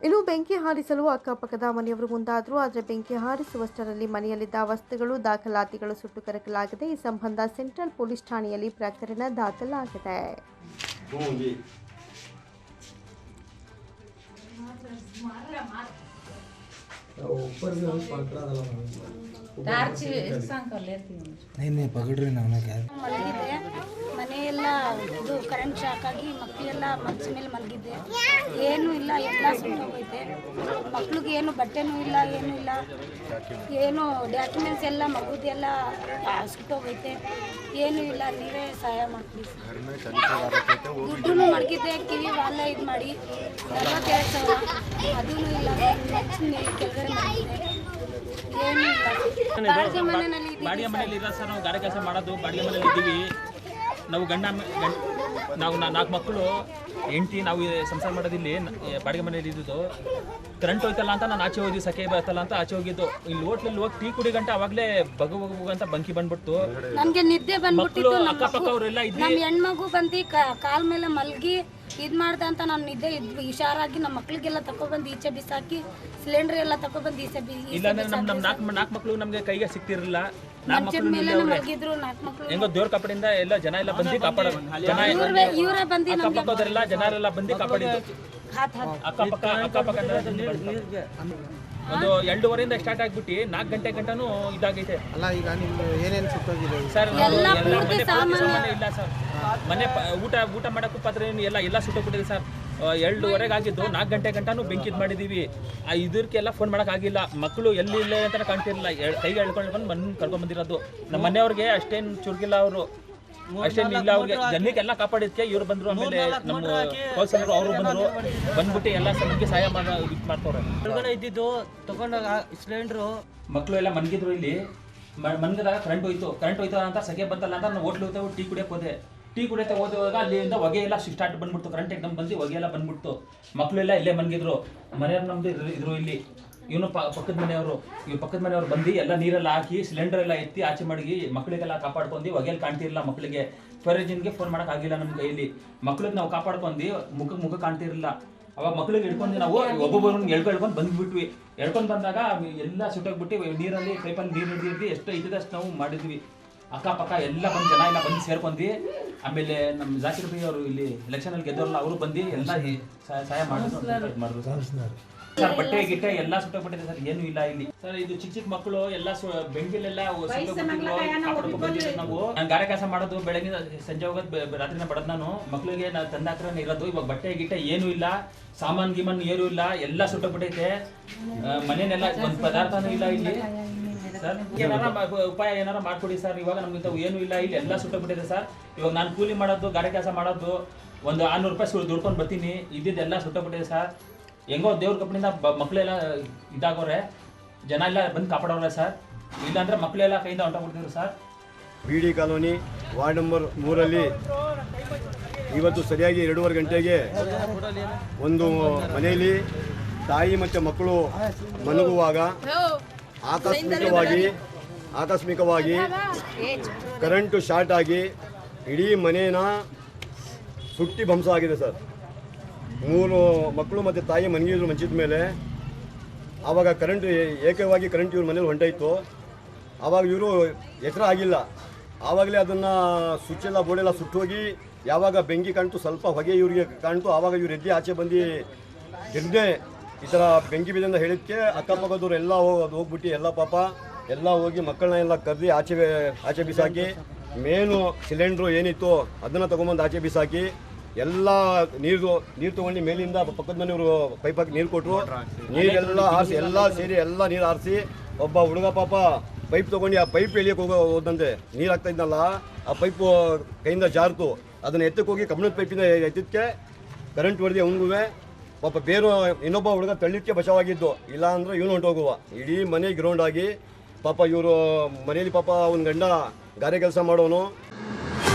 ಇನ್ನು ಬೆಂಕಿ ಹಾರಿಸಲು ಅಕ್ಕಪಕ್ಕದ ಮನೆಯವರು ಮುಂದಾದರು. ಆದರೆ ಬೆಂಕಿ ಹಾರಿಸುವಷ್ಟರಲ್ಲಿ ಮನೆಯಲ್ಲಿದ್ದ ವಸ್ತುಗಳು, ದಾಖಲಾತಿಗಳು ಸುಟ್ಟು ಕರಕಲಾಗಿದೆ. ಈ ಸಂಬಂಧ ಸೆಂಟ್ರಲ್ ಪೊಲೀಸ್ ಠಾಣೆಯಲ್ಲಿ ಪ್ರಕರಣ ದಾಖಲಾಗಿದೆ. ಮಲಗಿದ್ದೆ, ಮನೆಯೆಲ್ಲ ಇದು ಕರೆಂಟ್ ಶಾಕ್ ಆಗಿ ಮಕ್ಕಳೆಲ್ಲ ಮಂಚದ ಮೇಲೆ ಮಲಗಿದ್ದೆ. ಏನೂ ಇಲ್ಲ, ಎಲ್ಲ ಸುಟ್ಟೋಗೈತೆ. ಮಕ್ಳಿಗೆ ಏನು ಬಟ್ಟೆನೂ ಇಲ್ಲ, ಏನೂ ಇಲ್ಲ, ಏನು ಡಾಕ್ಯುಮೆಂಟ್ಸ್ ಎಲ್ಲ ಮಗುದೆಲ್ಲ ಸುಟ್ಟೋಗೈತೆ. ಏನೂ ಇಲ್ಲ, ನೀವೇ ಸಹಾಯ ಮಾಡ್ತೀವಿ. ದುಡ್ಡು ಮಡಗಿದ್ದೆ, ಕಿವಿ ವಾಲ ಇದು ಮಾಡಿ 42,000 ಅದೂ ಇಲ್ಲ. ಮಂಚಿನ ಮೇಲೆ ಕೆಳಗಡೆ ಮಲಗಿದೆ, ಏನೂ ಇಲ್ಲ. ಬಾಡಿಗೆ ಮನೆಯಲ್ಲಿ ಬಾಡಿಗೆ ಮನೆಯಲ್ಲಿ ಇಲ್ಲ ಸರ್. ನಾವು ಗಾರೆ ಕೆಲಸ ಮಾಡೋದು ಬಾಡಿಗೆ ಮನೆಯಲ್ಲಿ ಇದ್ದೀವಿ. ನಾವು ನಾವು 4 ಮಕ್ಕಳು ಹೆಂಡತಿ ನಾವು ಸಂಸಾರ ಮಾಡೋದಿಲ್ಲಿ ಬಾಡಿಗೆ ಮನೆಯಲ್ಲಿ ಇದ್ದಿದ್ದು. ಕರೆಂಟ್ ಹೋಯ್ತಲ್ಲ ಅಂತ ನಾನು ಆಚೆ ಹೋಗಿ ಸಕೆ ಬರ್ತಲ್ಲ ಅಂತ ಆಚೆ ಹೋಗಿದ್ದು. ಇಲ್ಲಿ ಹೋಟ್ಲಲ್ಲಿ ಹೋಗಿ ಟೀ ಕುಡಿ ಗಂಟೆ ಅವಾಗಲೇ ಬಗು ಅಂತ ಬಂಕಿ ಬಂದ್ಬಿಟ್ಟು ನನಗೆ ನಿದ್ದೆ ಬಂದ್ಬಿಟ್ಟಿತ್ತು. ಅಕ್ಕಪಕ್ಕ ಅವರೆಲ್ಲ ಇದ್ವಿ. ನಮ್ಮ ಹೆಣ್ಮಗು ಬಂದು ಕಾಲ್ ಮೇಲೆ ಮಲ್ಗಿ ಇದು ಮಾಡ್ದೆ ಅಂತ ನಾನು ನಿದ್ದೆ ಹುಷಾರಾಗಿ ನಮ್ಮ ಮಕ್ಳಿಗೆಲ್ಲ ತಗೊಬಂದು ಈಚೆ ಬಿಸಾಕಿ ಸಿಲಿಂಡರ್ ಎಲ್ಲ ತಗೊಬಂದು ಈಚೆ ಇಲ್ಲಾಂದ್ರೆ ನಮ್ಮ 4 ಮಕ್ಕಳು ನಮಗೆ ಕೈಗೆ ಸಿಕ್ತಿರಲಿಲ್ಲ. 4 ಮಕ್ಕಳು ಮಲಗಿದ್ರು. 4 ಮಕ್ಕಳು ಹೆಂಗೋ ದೇವ್ರ ಕಾಪಾಡಿಂದ ಎಲ್ಲ ಜನ ಎಲ್ಲ ಬಂದು ಕಾಪಾಡೋದು. ಜನ ಇವರೇ ಬಂದು ಅಕ್ಕಪಕ್ಕದವರೆಲ್ಲ ಜನರೆಲ್ಲ ಬಂದು ಕಾಪಾಡಿದ್ದು. ಅಕ್ಕಪಕ್ಕ ಒಂದು 2:30 ಸ್ಟಾರ್ಟ್ ಆಗ್ಬಿಟ್ಟು 4 ಗಂಟೆ ಗಂಟನೂ ಇದಾಗೈತೆ. ಅಲ್ಲ ಈಗ ನಿಮ್ಗೆ ಏನೇನು ಸುಟ್ಟೋಗಿದೆ ಸರ್? ಇಲ್ಲ ಸರ್, ಮನೆ ಊಟ ಮಾಡೋಕ್ಕೂ ಪಾತ್ರೆ ಎಲ್ಲ ಸುಟ್ಟೋಗ್ಬಿಟ್ಟಿದೆ ಸರ್. 2:30 ಆಗಿದ್ದು 4 ಗಂಟೆ ಗಂಟನೂ ಬೆಂಕಿ ಇದು ಮಾಡಿದ್ದೀವಿ. ಇದಕ್ಕೆಲ್ಲ ಫೋನ್ ಮಾಡೋಕ್ಕಾಗಿಲ್ಲ. ಮಕ್ಕಳು ಎಲ್ಲಿಲ್ಲ ಅಂತ ಕಾಣ್ತಿರಲಿಲ್ಲ. ಕೈಗೆ ಎಳ್ಕೊಂಡು ಬಂದು ಕರ್ಕೊಂಡ್ಬಂದಿರೋದು. ನಮ್ಮ ಮನೆಯವ್ರಿಗೆ ಅಷ್ಟೇನು ಚುರುಗಿಲ್ಲ, ಅವರು ಅಷ್ಟೇನು ಇಲ್ಲ. ಅವ್ರಿಗೆ ಜನಕ್ಕೆಲ್ಲ ಕಾಪಾಡಿದ್ಕೆ ಇವ್ರು ಬಂದರು. ಆಮೇಲೆ ನಮ್ಮ ಕೌನ್ಸಿಲರು ಅವರು ಬಂದ್ಬಿಟ್ಟು ಎಲ್ಲ ನಮಗೆ ಸಹಾಯ ಮಾಡ್ತವ್ರೆ. ಹೊರಗಡೆ ಇದ್ದಿದ್ದು ತಗೊಂಡಾಗ ಸಿಲಿಂಡ್ರು ಮಕ್ಕಳು ಎಲ್ಲ ಮನ್ಗಿದ್ರು. ಇಲ್ಲಿ ಮನ್ಗಿದಾಗ ಕರೆಂಟ್ ಹೋಯ್ತು ಅಂತ ಸೆಕೆ ಬಂತಲ್ಲ ಅಂತ ನಾನು ಹೋಟ್ಲು ಹೋಗ್ತೇವೆ ಟೀ ಕುಡಿಯೋಕೆ ಹೋದೆ. ಟೀ ಕುಡಿಯೋಕೆ ಹೋದಾಗ ಅಲ್ಲಿಂದ ಹೊಗೆ ಎಲ್ಲ ಸ್ಟಾರ್ಟ್ ಬಂದ್ಬಿಡ್ತು. ಕರೆಂಟ್ ಎಕ್ದಮ್ ಬಂದು ಹೊಗೆ ಎಲ್ಲ ಬಂದ್ಬಿಡ್ತು. ಮಕ್ಕಳೆಲ್ಲ ಇಲ್ಲೇ ಮನ್ಗಿದ್ರು. ಮನೆಯವ್ರು ನಮ್ದು ಇದ್ರು ಇಲ್ಲಿ. ಇವನು ಪಕ್ಕದ ಮನೆಯವರು ಬಂದು ಎಲ್ಲ ನೀರೆಲ್ಲ ಹಾಕಿ ಸಿಲಿಂಡರ್ ಎಲ್ಲ ಎತ್ತಿ ಆಚೆ ಮಾಡಿ ಮಕ್ಕಳಿಗೆಲ್ಲ ಕಾಪಾಡ್ಕೊಂಡು ಹೊಗೆಯಲ್ಲಿ ಕಾಣ್ತಿರಲಿಲ್ಲ. ಮಕ್ಕಳಿಗೆ ಫೈರ್ ಇಂಜಿನ್ಗೆ ಫೋನ್ ಮಾಡೋಕ್ಕಾಗಿಲ್ಲ ನಮ್ಮ ಕೈಯಲ್ಲಿ. ಮಕ್ಕಳಿಗೆ ನಾವು ಕಾಪಾಡ್ಕೊಂಡು ಮುಖ ಕಾಣ್ತಿರಲಿಲ್ಲ. ಅವಾಗ ಮಕ್ಕಳಿಗೆ ಹಿಡ್ಕೊಂಡು ನಾವು ಒಬ್ಬೊಬ್ಬರನ್ನ ಎಳ್ಕೊಂಡು ಬಂದ್ಬಿಟ್ವಿ. ಎಳ್ಕೊಂಡು ಬಂದಾಗ ಎಲ್ಲ ಸುಟ್ಟೋಗ್ಬಿಟ್ಟು ನೀರಲ್ಲಿ ಪೈಪಲ್ಲಿ ನೀರು ಹಿಡಿದು ಎಷ್ಟು ಐತದೆ ಅಷ್ಟು ನಾವು ಮಾಡಿದ್ವಿ. ಅಕ್ಕಪಕ್ಕ ಎಲ್ಲ ಬಂದು ಜನ ಎಲ್ಲ ಬಂದು ಸೇರ್ಕೊಂಡು ಆಮೇಲೆ ನಮ್ಮ ಜಾಕಿರ್ ಬೈ ಅವರು ಇಲ್ಲಿ ಎಲೆಕ್ಷನಲ್ಲಿ ಗೆದ್ದವರಲ್ಲ ಅವರು ಬಂದು ಎಲ್ಲ ಸಹಾಯ ಮಾಡಿದ್ರು ಸರ್. ಬಟ್ಟೆ ಗಿಟ್ಟೆ ಎಲ್ಲ ಸುಟ್ಟೋಗ್ಬಿಟ್ಟಿದೆ ಸರ್, ಏನೂ ಇಲ್ಲ ಇಲ್ಲಿ ಸರ್. ಇದು ಚಿಕ್ಕ ಮಕ್ಕಳು ಎಲ್ಲ ಬೆಂಕಿಲೆಲ್ಲ ಕಾಪಾಡ್ಕೊಂಡು ಬಂದಿದ್ದೀವಿ ನಾವು. ನಾನು ಗಾರೆ ಕೆಲಸ ಮಾಡೋದು, ಬೆಳಗ್ಗೆ ಸಂಜೆ ಹೋಗೋದು, ರಾತ್ರಿನ ಬಡೋದು. ನಾನು ಮಕ್ಕಳಿಗೆ ನಾನು ತಂದ ಹತ್ರನೇ ಇರೋದು. ಇವಾಗ ಬಟ್ಟೆ ಗಿಟ್ಟೆ ಏನೂ ಇಲ್ಲ, ಸಾಮಾನು ಗೀಮಾನು ಏನೂ ಇಲ್ಲ, ಎಲ್ಲ ಸುಟ್ಟೋಗ್ಬಿಟ್ಟೈತೆ. ಮನೇನೆಲ್ಲ ಒಂದು ಪದಾರ್ಥನೂ ಇಲ್ಲ ಇಲ್ಲಿ ಸರ್. ಉಪಾಯ ಏನಾರ ಮಾಡ್ಕೊಡಿ ಸರ್. ಇವಾಗ ನಮ್ಗೆ ಏನೂ ಇಲ್ಲ, ಇಲ್ಲಿ ಎಲ್ಲ ಸುಟ್ಟೋಗ್ಬಿಟ್ಟಿದೆ ಸರ್. ಇವಾಗ ನಾನು ಕೂಲಿ ಮಾಡೋದು, ಗಾರೆ ಕೆಲಸ ಮಾಡೋದು, ಒಂದು 600 ರೂಪಾಯಿ ದುಡ್ಕೊಂಡು ಬರ್ತೀನಿ. ಇದ್ದಿದ್ದೆಲ್ಲ ಸುಟ್ಟೋಗ್ಬಿಟ್ಟಿದೆ ಸರ್. ಹೆಂಗೋ ದೇವ್ರ ಕಪ್ಪನಿಂದ ಮಕ್ಕಳೆಲ್ಲ ಇದಾಗೋರೆ, ಜನ ಎಲ್ಲ ಬಂದು ಕಾಪಾಡೋರೆ ಸರ್. ಇಲ್ಲಾಂದ್ರೆ ಮಕ್ಕಳೆಲ್ಲ ಕೈಯಿಂದ ಹೊಂಟೋಗ್ಬಿಡ್ತಿದ್ರು sir. BD colony ward number 3ರಲ್ಲಿ ಇವತ್ತು ಸರಿಯಾಗಿ 2:30 ಗಂಟೆಗೆ ಒಂದು ಮನೆಯಲ್ಲಿ ತಾಯಿ ಮತ್ತು ಮಕ್ಕಳು ಮಲಗುವಾಗ ಆಕಸ್ಮಿಕವಾಗಿ ಕರೆಂಟು ಶಾರ್ಟ್ ಆಗಿ ಇಡೀ ಮನೇನ ಸುಟ್ಟಿ ಧ್ವಂಸ ಆಗಿದೆ ಸರ್. 3 ಮಕ್ಕಳು ಮತ್ತು ತಾಯಿ ಮನಗಿದ್ರು ಮಂಚಿದ ಮೇಲೆ. ಆವಾಗ ಕರೆಂಟ್ ಏಕವಾಗಿ ಕರೆಂಟ್ ಇವ್ರ ಮನೇಲಿ ಹೊಂಟಾಯಿತು. ಆವಾಗ ಇವರು ಎಚ್ಚರ ಆಗಿಲ್ಲ. ಆವಾಗಲೇ ಅದನ್ನು ಸ್ವಿಚ್ಚೆಲ್ಲ ಬೋರ್ಡೆಲ್ಲ ಸುಟ್ಟೋಗಿ ಯಾವಾಗ ಬೆಂಕಿ ಕಾಣ್ತು, ಸ್ವಲ್ಪ ಹೊಗೆ ಇವ್ರಿಗೆ ಕಾಣ್ತು, ಆವಾಗ ಇವ್ರು ಎದ್ದು ಆಚೆ ಬಂದು ಎದ್ದೆ ಈ ಥರ ಬೆಂಕಿ ಬಿದ್ದಂತ ಹೇಳಿದ್ದಕ್ಕೆ ಅಕ್ಕಪಕ್ಕದವ್ರು ಎಲ್ಲ ಹೋಗ್ಬಿಟ್ಟು ಎಲ್ಲ ಪಾಪ ಎಲ್ಲ ಹೋಗಿ ಮಕ್ಕಳನ್ನ ಎಲ್ಲ ಕರೆದು ಆಚೆ ಬಿಸಾಕಿ, ಮೇನು ಸಿಲಿಂಡ್ರು ಏನಿತ್ತು ಅದನ್ನು ತೊಗೊಂಬಂದು ಆಚೆ ಬಿಸಾಕಿ, ಎಲ್ಲ ನೀರು ತೊಗೊಂಡು ಮೇಲಿಂದ ಪಕ್ಕದ ಮನೆಯವರು ಪೈಪ್ ಹಾಕಿ ನೀರು ಕೊಟ್ಟರು. ನೀರೆಲ್ಲ ಆರಿಸಿ ಎಲ್ಲ ಸೇರಿ ಎಲ್ಲ ನೀರು ಆರಿಸಿ, ಒಬ್ಬ ಹುಡುಗ ಪಾಪ ಪೈಪ್ ತೊಗೊಂಡು ಆ ಪೈಪ್ ಎಳಿಯೋಕೆ ಹೋದಂತೆ ನೀರು ಹಾಕ್ತಾ ಇದ್ನಲ್ಲ, ಆ ಪೈಪು ಕೈಯಿಂದ ಜಾರ್ತು. ಅದನ್ನು ಎತ್ತಕ್ಕೆ ಹೋಗಿ ಕಬ್ಬಣದ ಪೈಪಿಂದ ಎತ್ತಿದ್ದಕ್ಕೆ ಕರೆಂಟ್ ಹೊಡೆದು ಅವನಿಗೂ ಪಾಪ ಬೇರೆ ಇನ್ನೊಬ್ಬ ಹುಡುಗ ತಳ್ಳಿದ್ದಕ್ಕೆ ಬಚಾವಾಗಿದ್ದು. ಇಲ್ಲ ಅಂದರೆ ಇವನು ಹೊಂಟೋಗುವ. ಇಡೀ ಮನೆ ಗ್ರೌಂಡ್ ಆಗಿ ಪಾಪ ಇವರು ಮನೆಯಲ್ಲಿ ಪಾಪ ಅವನ ಗಂಡ ಗಾರೆ ಕೆಲಸ ಮಾಡೋನು.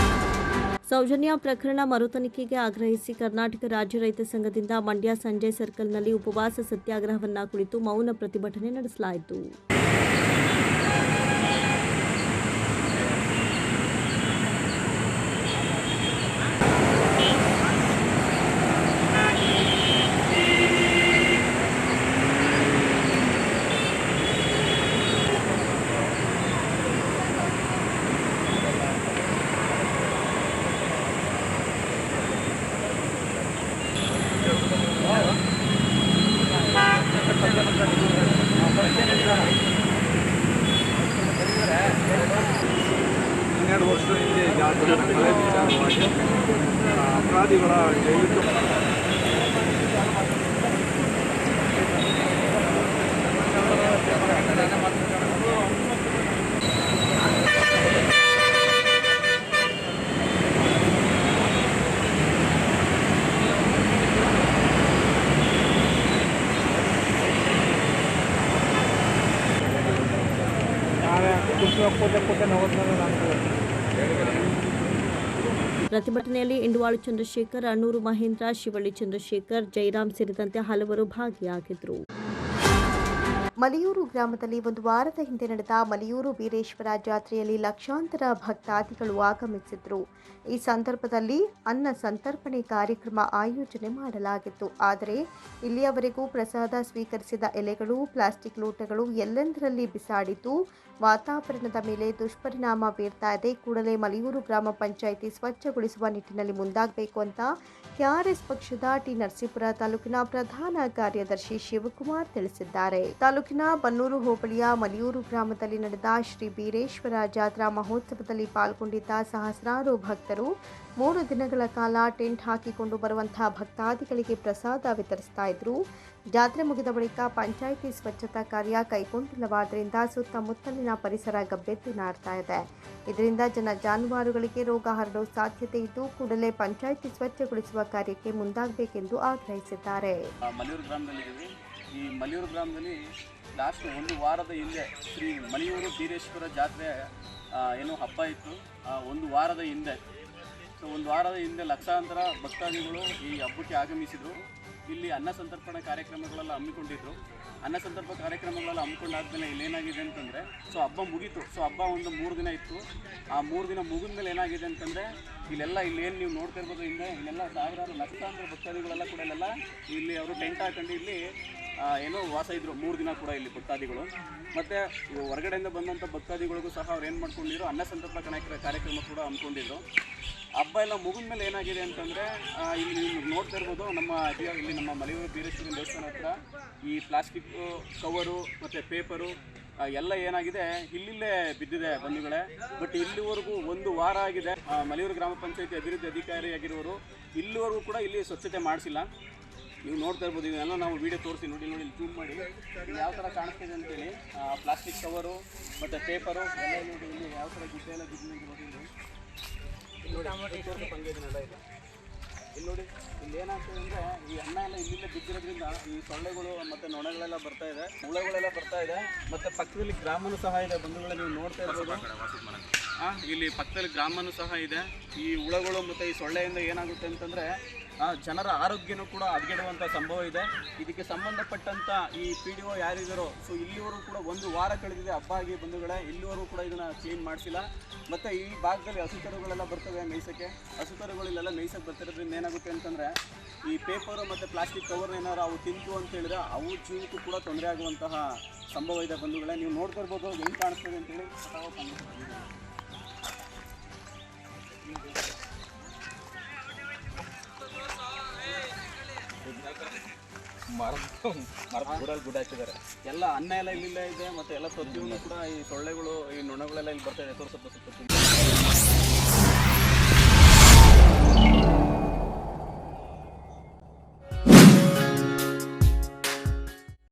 ಸೌಜನ್ಯ ಪ್ರಕರಣ ಮರುತನಿಖೆಗೆ ಆಗ್ರಹಿಸಿ ಕರ್ನಾಟಕ ರಾಜ್ಯ ರೈತ ಸಂಘದಿಂದ ಮಂಡ್ಯ ಸಂಜಯ್ ಸರ್ಕಲ್ನಲ್ಲಿ ಉಪವಾಸ ಸತ್ಯಾಗ್ರಹವನ್ನು ಕುರಿತು ಮೌನ ಪ್ರತಿಭಟನೆ ನಡೆಸಲಾಯಿತು. ಅಪರಾಧಿಗಳ ಜೈಲು ಪ್ರತಿಭಟನೆಯಲ್ಲಿ ಇಂಡುವಾಳು ಚಂದ್ರಶೇಖರ್, ಅಣ್ಣೂರು ಮಹೇಂದ್ರ, ಶಿವಳ್ಳಿ ಚಂದ್ರಶೇಖರ್, ಜೈರಾಮ್ ಸೇರಿದಂತೆ ಹಲವರು ಭಾಗಿಯಾಗಿದ್ದರು. ಮಲಿಯೂರು ಗ್ರಾಮದಲ್ಲಿ ಒಂದು ವಾರದ ಹಿಂದೆ ನಡೆದ ಮಲಿಯೂರು ಬೀರೇಶ್ವರ ಜಾತ್ರೆಯಲ್ಲಿ ಲಕ್ಷಾಂತರ ಭಕ್ತಾದಿಗಳು ಆಗಮಿಸಿದ್ರು. ಈ ಸಂದರ್ಭದಲ್ಲಿ ಅನ್ನ ಸಂತರ್ಪಣೆ ಕಾರ್ಯಕ್ರಮ ಆಯೋಜನೆ ಮಾಡಲಾಗಿತ್ತು. ಆದರೆ ಇಲ್ಲಿಯವರೆಗೂ ಪ್ರಸಾದ ಸ್ವೀಕರಿಸಿದ ಎಲೆಗಳು, ಪ್ಲಾಸ್ಟಿಕ್ ಲೋಟಗಳು ಎಲ್ಲೆಂದರಲ್ಲಿ ಬಿಸಾಡಿದ್ದು ವಾತಾವರಣದ ಮೇಲೆ ದುಷ್ಪರಿಣಾಮ ಬೀರ್ತಾ ಇದೆ. ಕೂಡಲೇ ಮಲಿಯೂರು ಗ್ರಾಮ ಪಂಚಾಯಿತಿ ಸ್ವಚ್ಛಗೊಳಿಸುವ ನಿಟ್ಟಿನಲ್ಲಿ ಮುಂದಾಗಬೇಕು ಅಂತ ಕೆಆರ್ಎಸ್ ಪಕ್ಷದ ಟಿ. ನರಸೀಪುರ ತಾಲೂಕಿನ ಪ್ರಧಾನ ಕಾರ್ಯದರ್ಶಿ ಶಿವಕುಮಾರ್ ತಿಳಿಸಿದ್ದಾರೆ. ತಾಲೂಕಿನ ಬನ್ನೂರು ಹೋಬಳಿಯ ಮಲಿಯೂರು ಗ್ರಾಮದಲ್ಲಿ ನಡೆದ ಶ್ರೀ ಬೀರೇಶ್ವರ ಜಾತ್ರಾ ಮಹೋತ್ಸವದಲ್ಲಿ ಪಾಲ್ಗೊಂಡಿದ್ದ ಸಹಸ್ರಾರು ಭಕ್ತರು 3 ದಿನಗಳ ಕಾಲ ಟೆಂಟ್ ಹಾಕಿಕೊಂಡು ಬರುವಂತಹ ಭಕ್ತಾದಿಗಳಿಗೆ ಪ್ರಸಾದ ವಿತರಿಸ್ತಾ ಇದ್ರು. ಜಾತ್ರೆ ಮುಗಿದ ಬಳಿಕ ಪಂಚಾಯಿತಿ ಸ್ವಚ್ಛತಾ ಕಾರ್ಯ ಕೈಗೊಂಡಿಲ್ಲವಾದ್ದರಿಂದ ಸುತ್ತಮುತ್ತಲಿನ ಪರಿಸರ ಗಬ್ಬೆದ್ದು ನಾರ್ತಾ ಇದೆ. ಇದರಿಂದ ಜಾನುವಾರುಗಳಿಗೆ ರೋಗ ಹರಡುವ ಸಾಧ್ಯತೆ ಇದ್ದು ಕೂಡಲೇ ಪಂಚಾಯಿತಿ ಸ್ವಚ್ಛಗೊಳಿಸುವ ಕಾರ್ಯಕ್ಕೆ ಮುಂದಾಗಬೇಕೆಂದು ಆಗ್ರಹಿಸಿದ್ದಾರೆ. ಮಲಿಯೂರು ಗ್ರಾಮದಲ್ಲಿದ್ದೀವಿ. ಈ ಮಲಿಯೂರು ಗ್ರಾಮದಲ್ಲಿ ಲಾಸ್ಟ್ 1 ವಾರದ ಹಿಂದೆ ಶ್ರೀ ಮಲಿಯೂರು ಬೀರೇಶ್ವರ ಜಾತ್ರೆ ಏನೋ ಹಬ್ಬ ಇತ್ತು. 1 ವಾರದ ಹಿಂದೆ ಲಕ್ಷಾಂತರ ಭಕ್ತಾದಿಗಳು ಈ ಹಬ್ಬಕ್ಕೆ ಆಗಮಿಸಿದರು. ಇಲ್ಲಿ ಅನ್ನ ಸಂತರ್ಪಣಾ ಕಾರ್ಯಕ್ರಮಗಳೆಲ್ಲ ಹಮ್ಮಿಕೊಂಡಿದ್ರು. ಅನ್ನ ಸಂತರ್ಪಣಾ ಕಾರ್ಯಕ್ರಮಗಳೆಲ್ಲ ಹಮ್ಮಿಕೊಂಡಾದ್ಮೇಲೆ ಇಲ್ಲೇನಾಗಿದೆ ಅಂತಂದರೆ ಹಬ್ಬ ಮುಗೀತು. ಹಬ್ಬ ಒಂದು 3 ದಿನ ಇತ್ತು. ಆ 3 ದಿನ ಮುಗಿದ ಮೇಲೆ ಏನಾಗಿದೆ ಅಂತಂದರೆ ಇಲ್ಲೇನು ನೀವು ನೋಡ್ತಾ ಇರ್ಬೋದು, ಇಲ್ಲೆಲ್ಲ ಸಾವಿರಾರು ಲಕ್ಷಾಂತರ ಭಕ್ತಾದಿಗಳೆಲ್ಲ ಕೂಡ ಇಲ್ಲಿ ಅವರು ಟೆಂಟ್ ಹಾಕೊಂಡು ಇಲ್ಲಿ ಏನೋ ವಾಸ ಇದ್ದರು 3 ದಿನ ಕೂಡ ಇಲ್ಲಿ ಭಕ್ತಾದಿಗಳು. ಮತ್ತು ಹೊರಗಡೆಯಿಂದ ಬಂದಂಥ ಭಕ್ತಾದಿಗಳಿಗೂ ಸಹ ಅವ್ರು ಏನು ಮಾಡ್ಕೊಂಡಿದ್ರು, ಅನ್ನ ಸಂತರ್ಪಣಾ ಕಾರ್ಯಕ್ರಮ ಕೂಡ ಹಮ್ಮಿಕೊಂಡಿದ್ರು. ಹಬ್ಬ ಎಲ್ಲ ಮುಗಿದ ಮೇಲೆ ಏನಾಗಿದೆ ಅಂತಂದರೆ ಇಲ್ಲಿ ನೀವು ನೋಡ್ತಾ ಇರ್ಬೋದು, ಇಲ್ಲಿ ನಮ್ಮ ಮಲಿಯೂರು ಬೀರೇಶ್ವರ ದೇವಸ್ಥಾನ ಹತ್ರ ಈ ಪ್ಲಾಸ್ಟಿಕ್ ಕವರು ಮತ್ತು ಪೇಪರು ಎಲ್ಲ ಏನಾಗಿದೆ ಇಲ್ಲಿಲ್ಲೇ ಬಿದ್ದಿದೆ ಬಂಧುಗಳೇ. ಬಟ್ ಇಲ್ಲಿವರೆಗೂ 1 ವಾರ ಆಗಿದೆ. ಮಲಿಯೂರು ಗ್ರಾಮ ಪಂಚಾಯತಿ ಅಭಿವೃದ್ಧಿ ಅಧಿಕಾರಿಯಾಗಿರೋರು ಇಲ್ಲಿವರೆಗೂ ಕೂಡ ಇಲ್ಲಿ ಸ್ವಚ್ಛತೆ ಮಾಡಿಸಿಲ್ಲ. ನೀವು ನೋಡ್ತಾ ಇರ್ಬೋದು, ಇದನ್ನೆಲ್ಲ ನಾವು ವೀಡಿಯೋ ತೋರಿಸಿ ನೋಡಿ ಜೂಮ್ ಮಾಡಿ ಯಾವ ಥರ ಕಾಣಿಸ್ತಿದೆ ಅಂತೇಳಿ. ಪ್ಲಾಸ್ಟಿಕ್ ಕವರು ಮತ್ತು ಪೇಪರು ಎಲ್ಲ ನೋಡಿ, ಇಲ್ಲಿ ಯಾವ ಥರ ಗುಡ್ಡೆ ಎಲ್ಲ ಬಿದ್ದಿರೋದು ಇಲ್ಲಿ ನೋಡಿ. ಇಲ್ಲಿ ಏನಾಗ್ತದೆ ಅಂದರೆ ಈ ಅನ್ನ ಎಲ್ಲ ಇಲ್ಲಿಂದ ಬಿದ್ದಿರೋದ್ರಿಂದ ಈ ಸೊಳ್ಳೆಗಳು ಮತ್ತು ನೊಣಗಳೆಲ್ಲ ಬರ್ತಾ ಇದೆ, ಹುಳಗಳೆಲ್ಲ ಬರ್ತಾ ಇದೆ. ಮತ್ತು ಪಕ್ಕದಲ್ಲಿ ಗ್ರಾಮನೂ ಸಹ ಇದೆ ಬಂಧುಗಳೇ, ನೀವು ನೋಡ್ತಾ ಇರ್ಬೋದು. ಇಲ್ಲಿ ಪಕ್ಕದಲ್ಲಿ ಗ್ರಾಮನೂ ಸಹ ಇದೆ. ಈ ಹುಳಗಳು ಮತ್ತು ಈ ಸೊಳ್ಳೆಯಿಂದ ಏನಾಗುತ್ತೆ ಅಂತಂದರೆ ಜನರ ಆರೋಗ್ಯನೂ ಕೂಡ ಹದಗೆಡುವಂಥ ಸಂಭವ ಇದೆ. ಇದಕ್ಕೆ ಸಂಬಂಧಪಟ್ಟಂಥ ಈ PDO ಯಾರಿದ್ದಾರೋ ಇಲ್ಲಿವರೆಗೂ ಕೂಡ 1 ವಾರ ಕಳೆದಿದೆ ಹಬ್ಬ ಆಗಿ ಬಂಧುಗಳೇ, ಇಲ್ಲಿವರೆಗೂ ಕೂಡ ಇದನ್ನು ಕ್ಲೀನ್ ಮಾಡಿಸಿಲ್ಲ. ಮತ್ತು ಈ ಭಾಗದಲ್ಲಿ ಹಸುಕರುಗಳೆಲ್ಲ ಬರ್ತವೆ ಮೇಯ್ಸೋಕ್ಕೆ. ಹಸುಕರುಗಳೆಲ್ಲ ಮೇಯ್ಸೋಕ್ಕೆ ಬರ್ತಿರೋದ್ರಿಂದ ಏನಾಗುತ್ತೆ ಅಂತಂದರೆ ಈ ಪೇಪರು ಮತ್ತು ಪ್ಲಾಸ್ಟಿಕ್ ಕವರ್ ಏನಾದ್ರು ಅವು ತಿಂತು ಅಂತ ಹೇಳಿದ್ರೆ ಅವು ಜೀವಕ್ಕೂ ಕೂಡ ತೊಂದರೆ ಆಗುವಂತಹ ಸಂಭವ ಇದೆ ಬಂಧುಗಳೇ. ನೀವು ನೋಡ್ತಾ ಇರ್ಬೋದು ಹೆಂಗೆ ಕಾಣಿಸ್ತದೆ ಅಂತೇಳಿ. ಮರದ ಗುಡ್ ಹಾಕಿದ್ದಾರೆ. ಎಲ್ಲ ಅನ್ನ ಎಲ್ಲ ಇಲ್ಲಿಂದ ಇದೆ. ಮತ್ತು ಎಲ್ಲ ಪ್ರತಿಯೊಂದು ಕೂಡ ಈ ಸೊಳ್ಳೆಗಳು, ಈ ನೊಣಗಳೆಲ್ಲ ಇಲ್ಲಿ ಬರ್ತಾ ಇದೆ. ತೋರಿಸಪ್ಪ.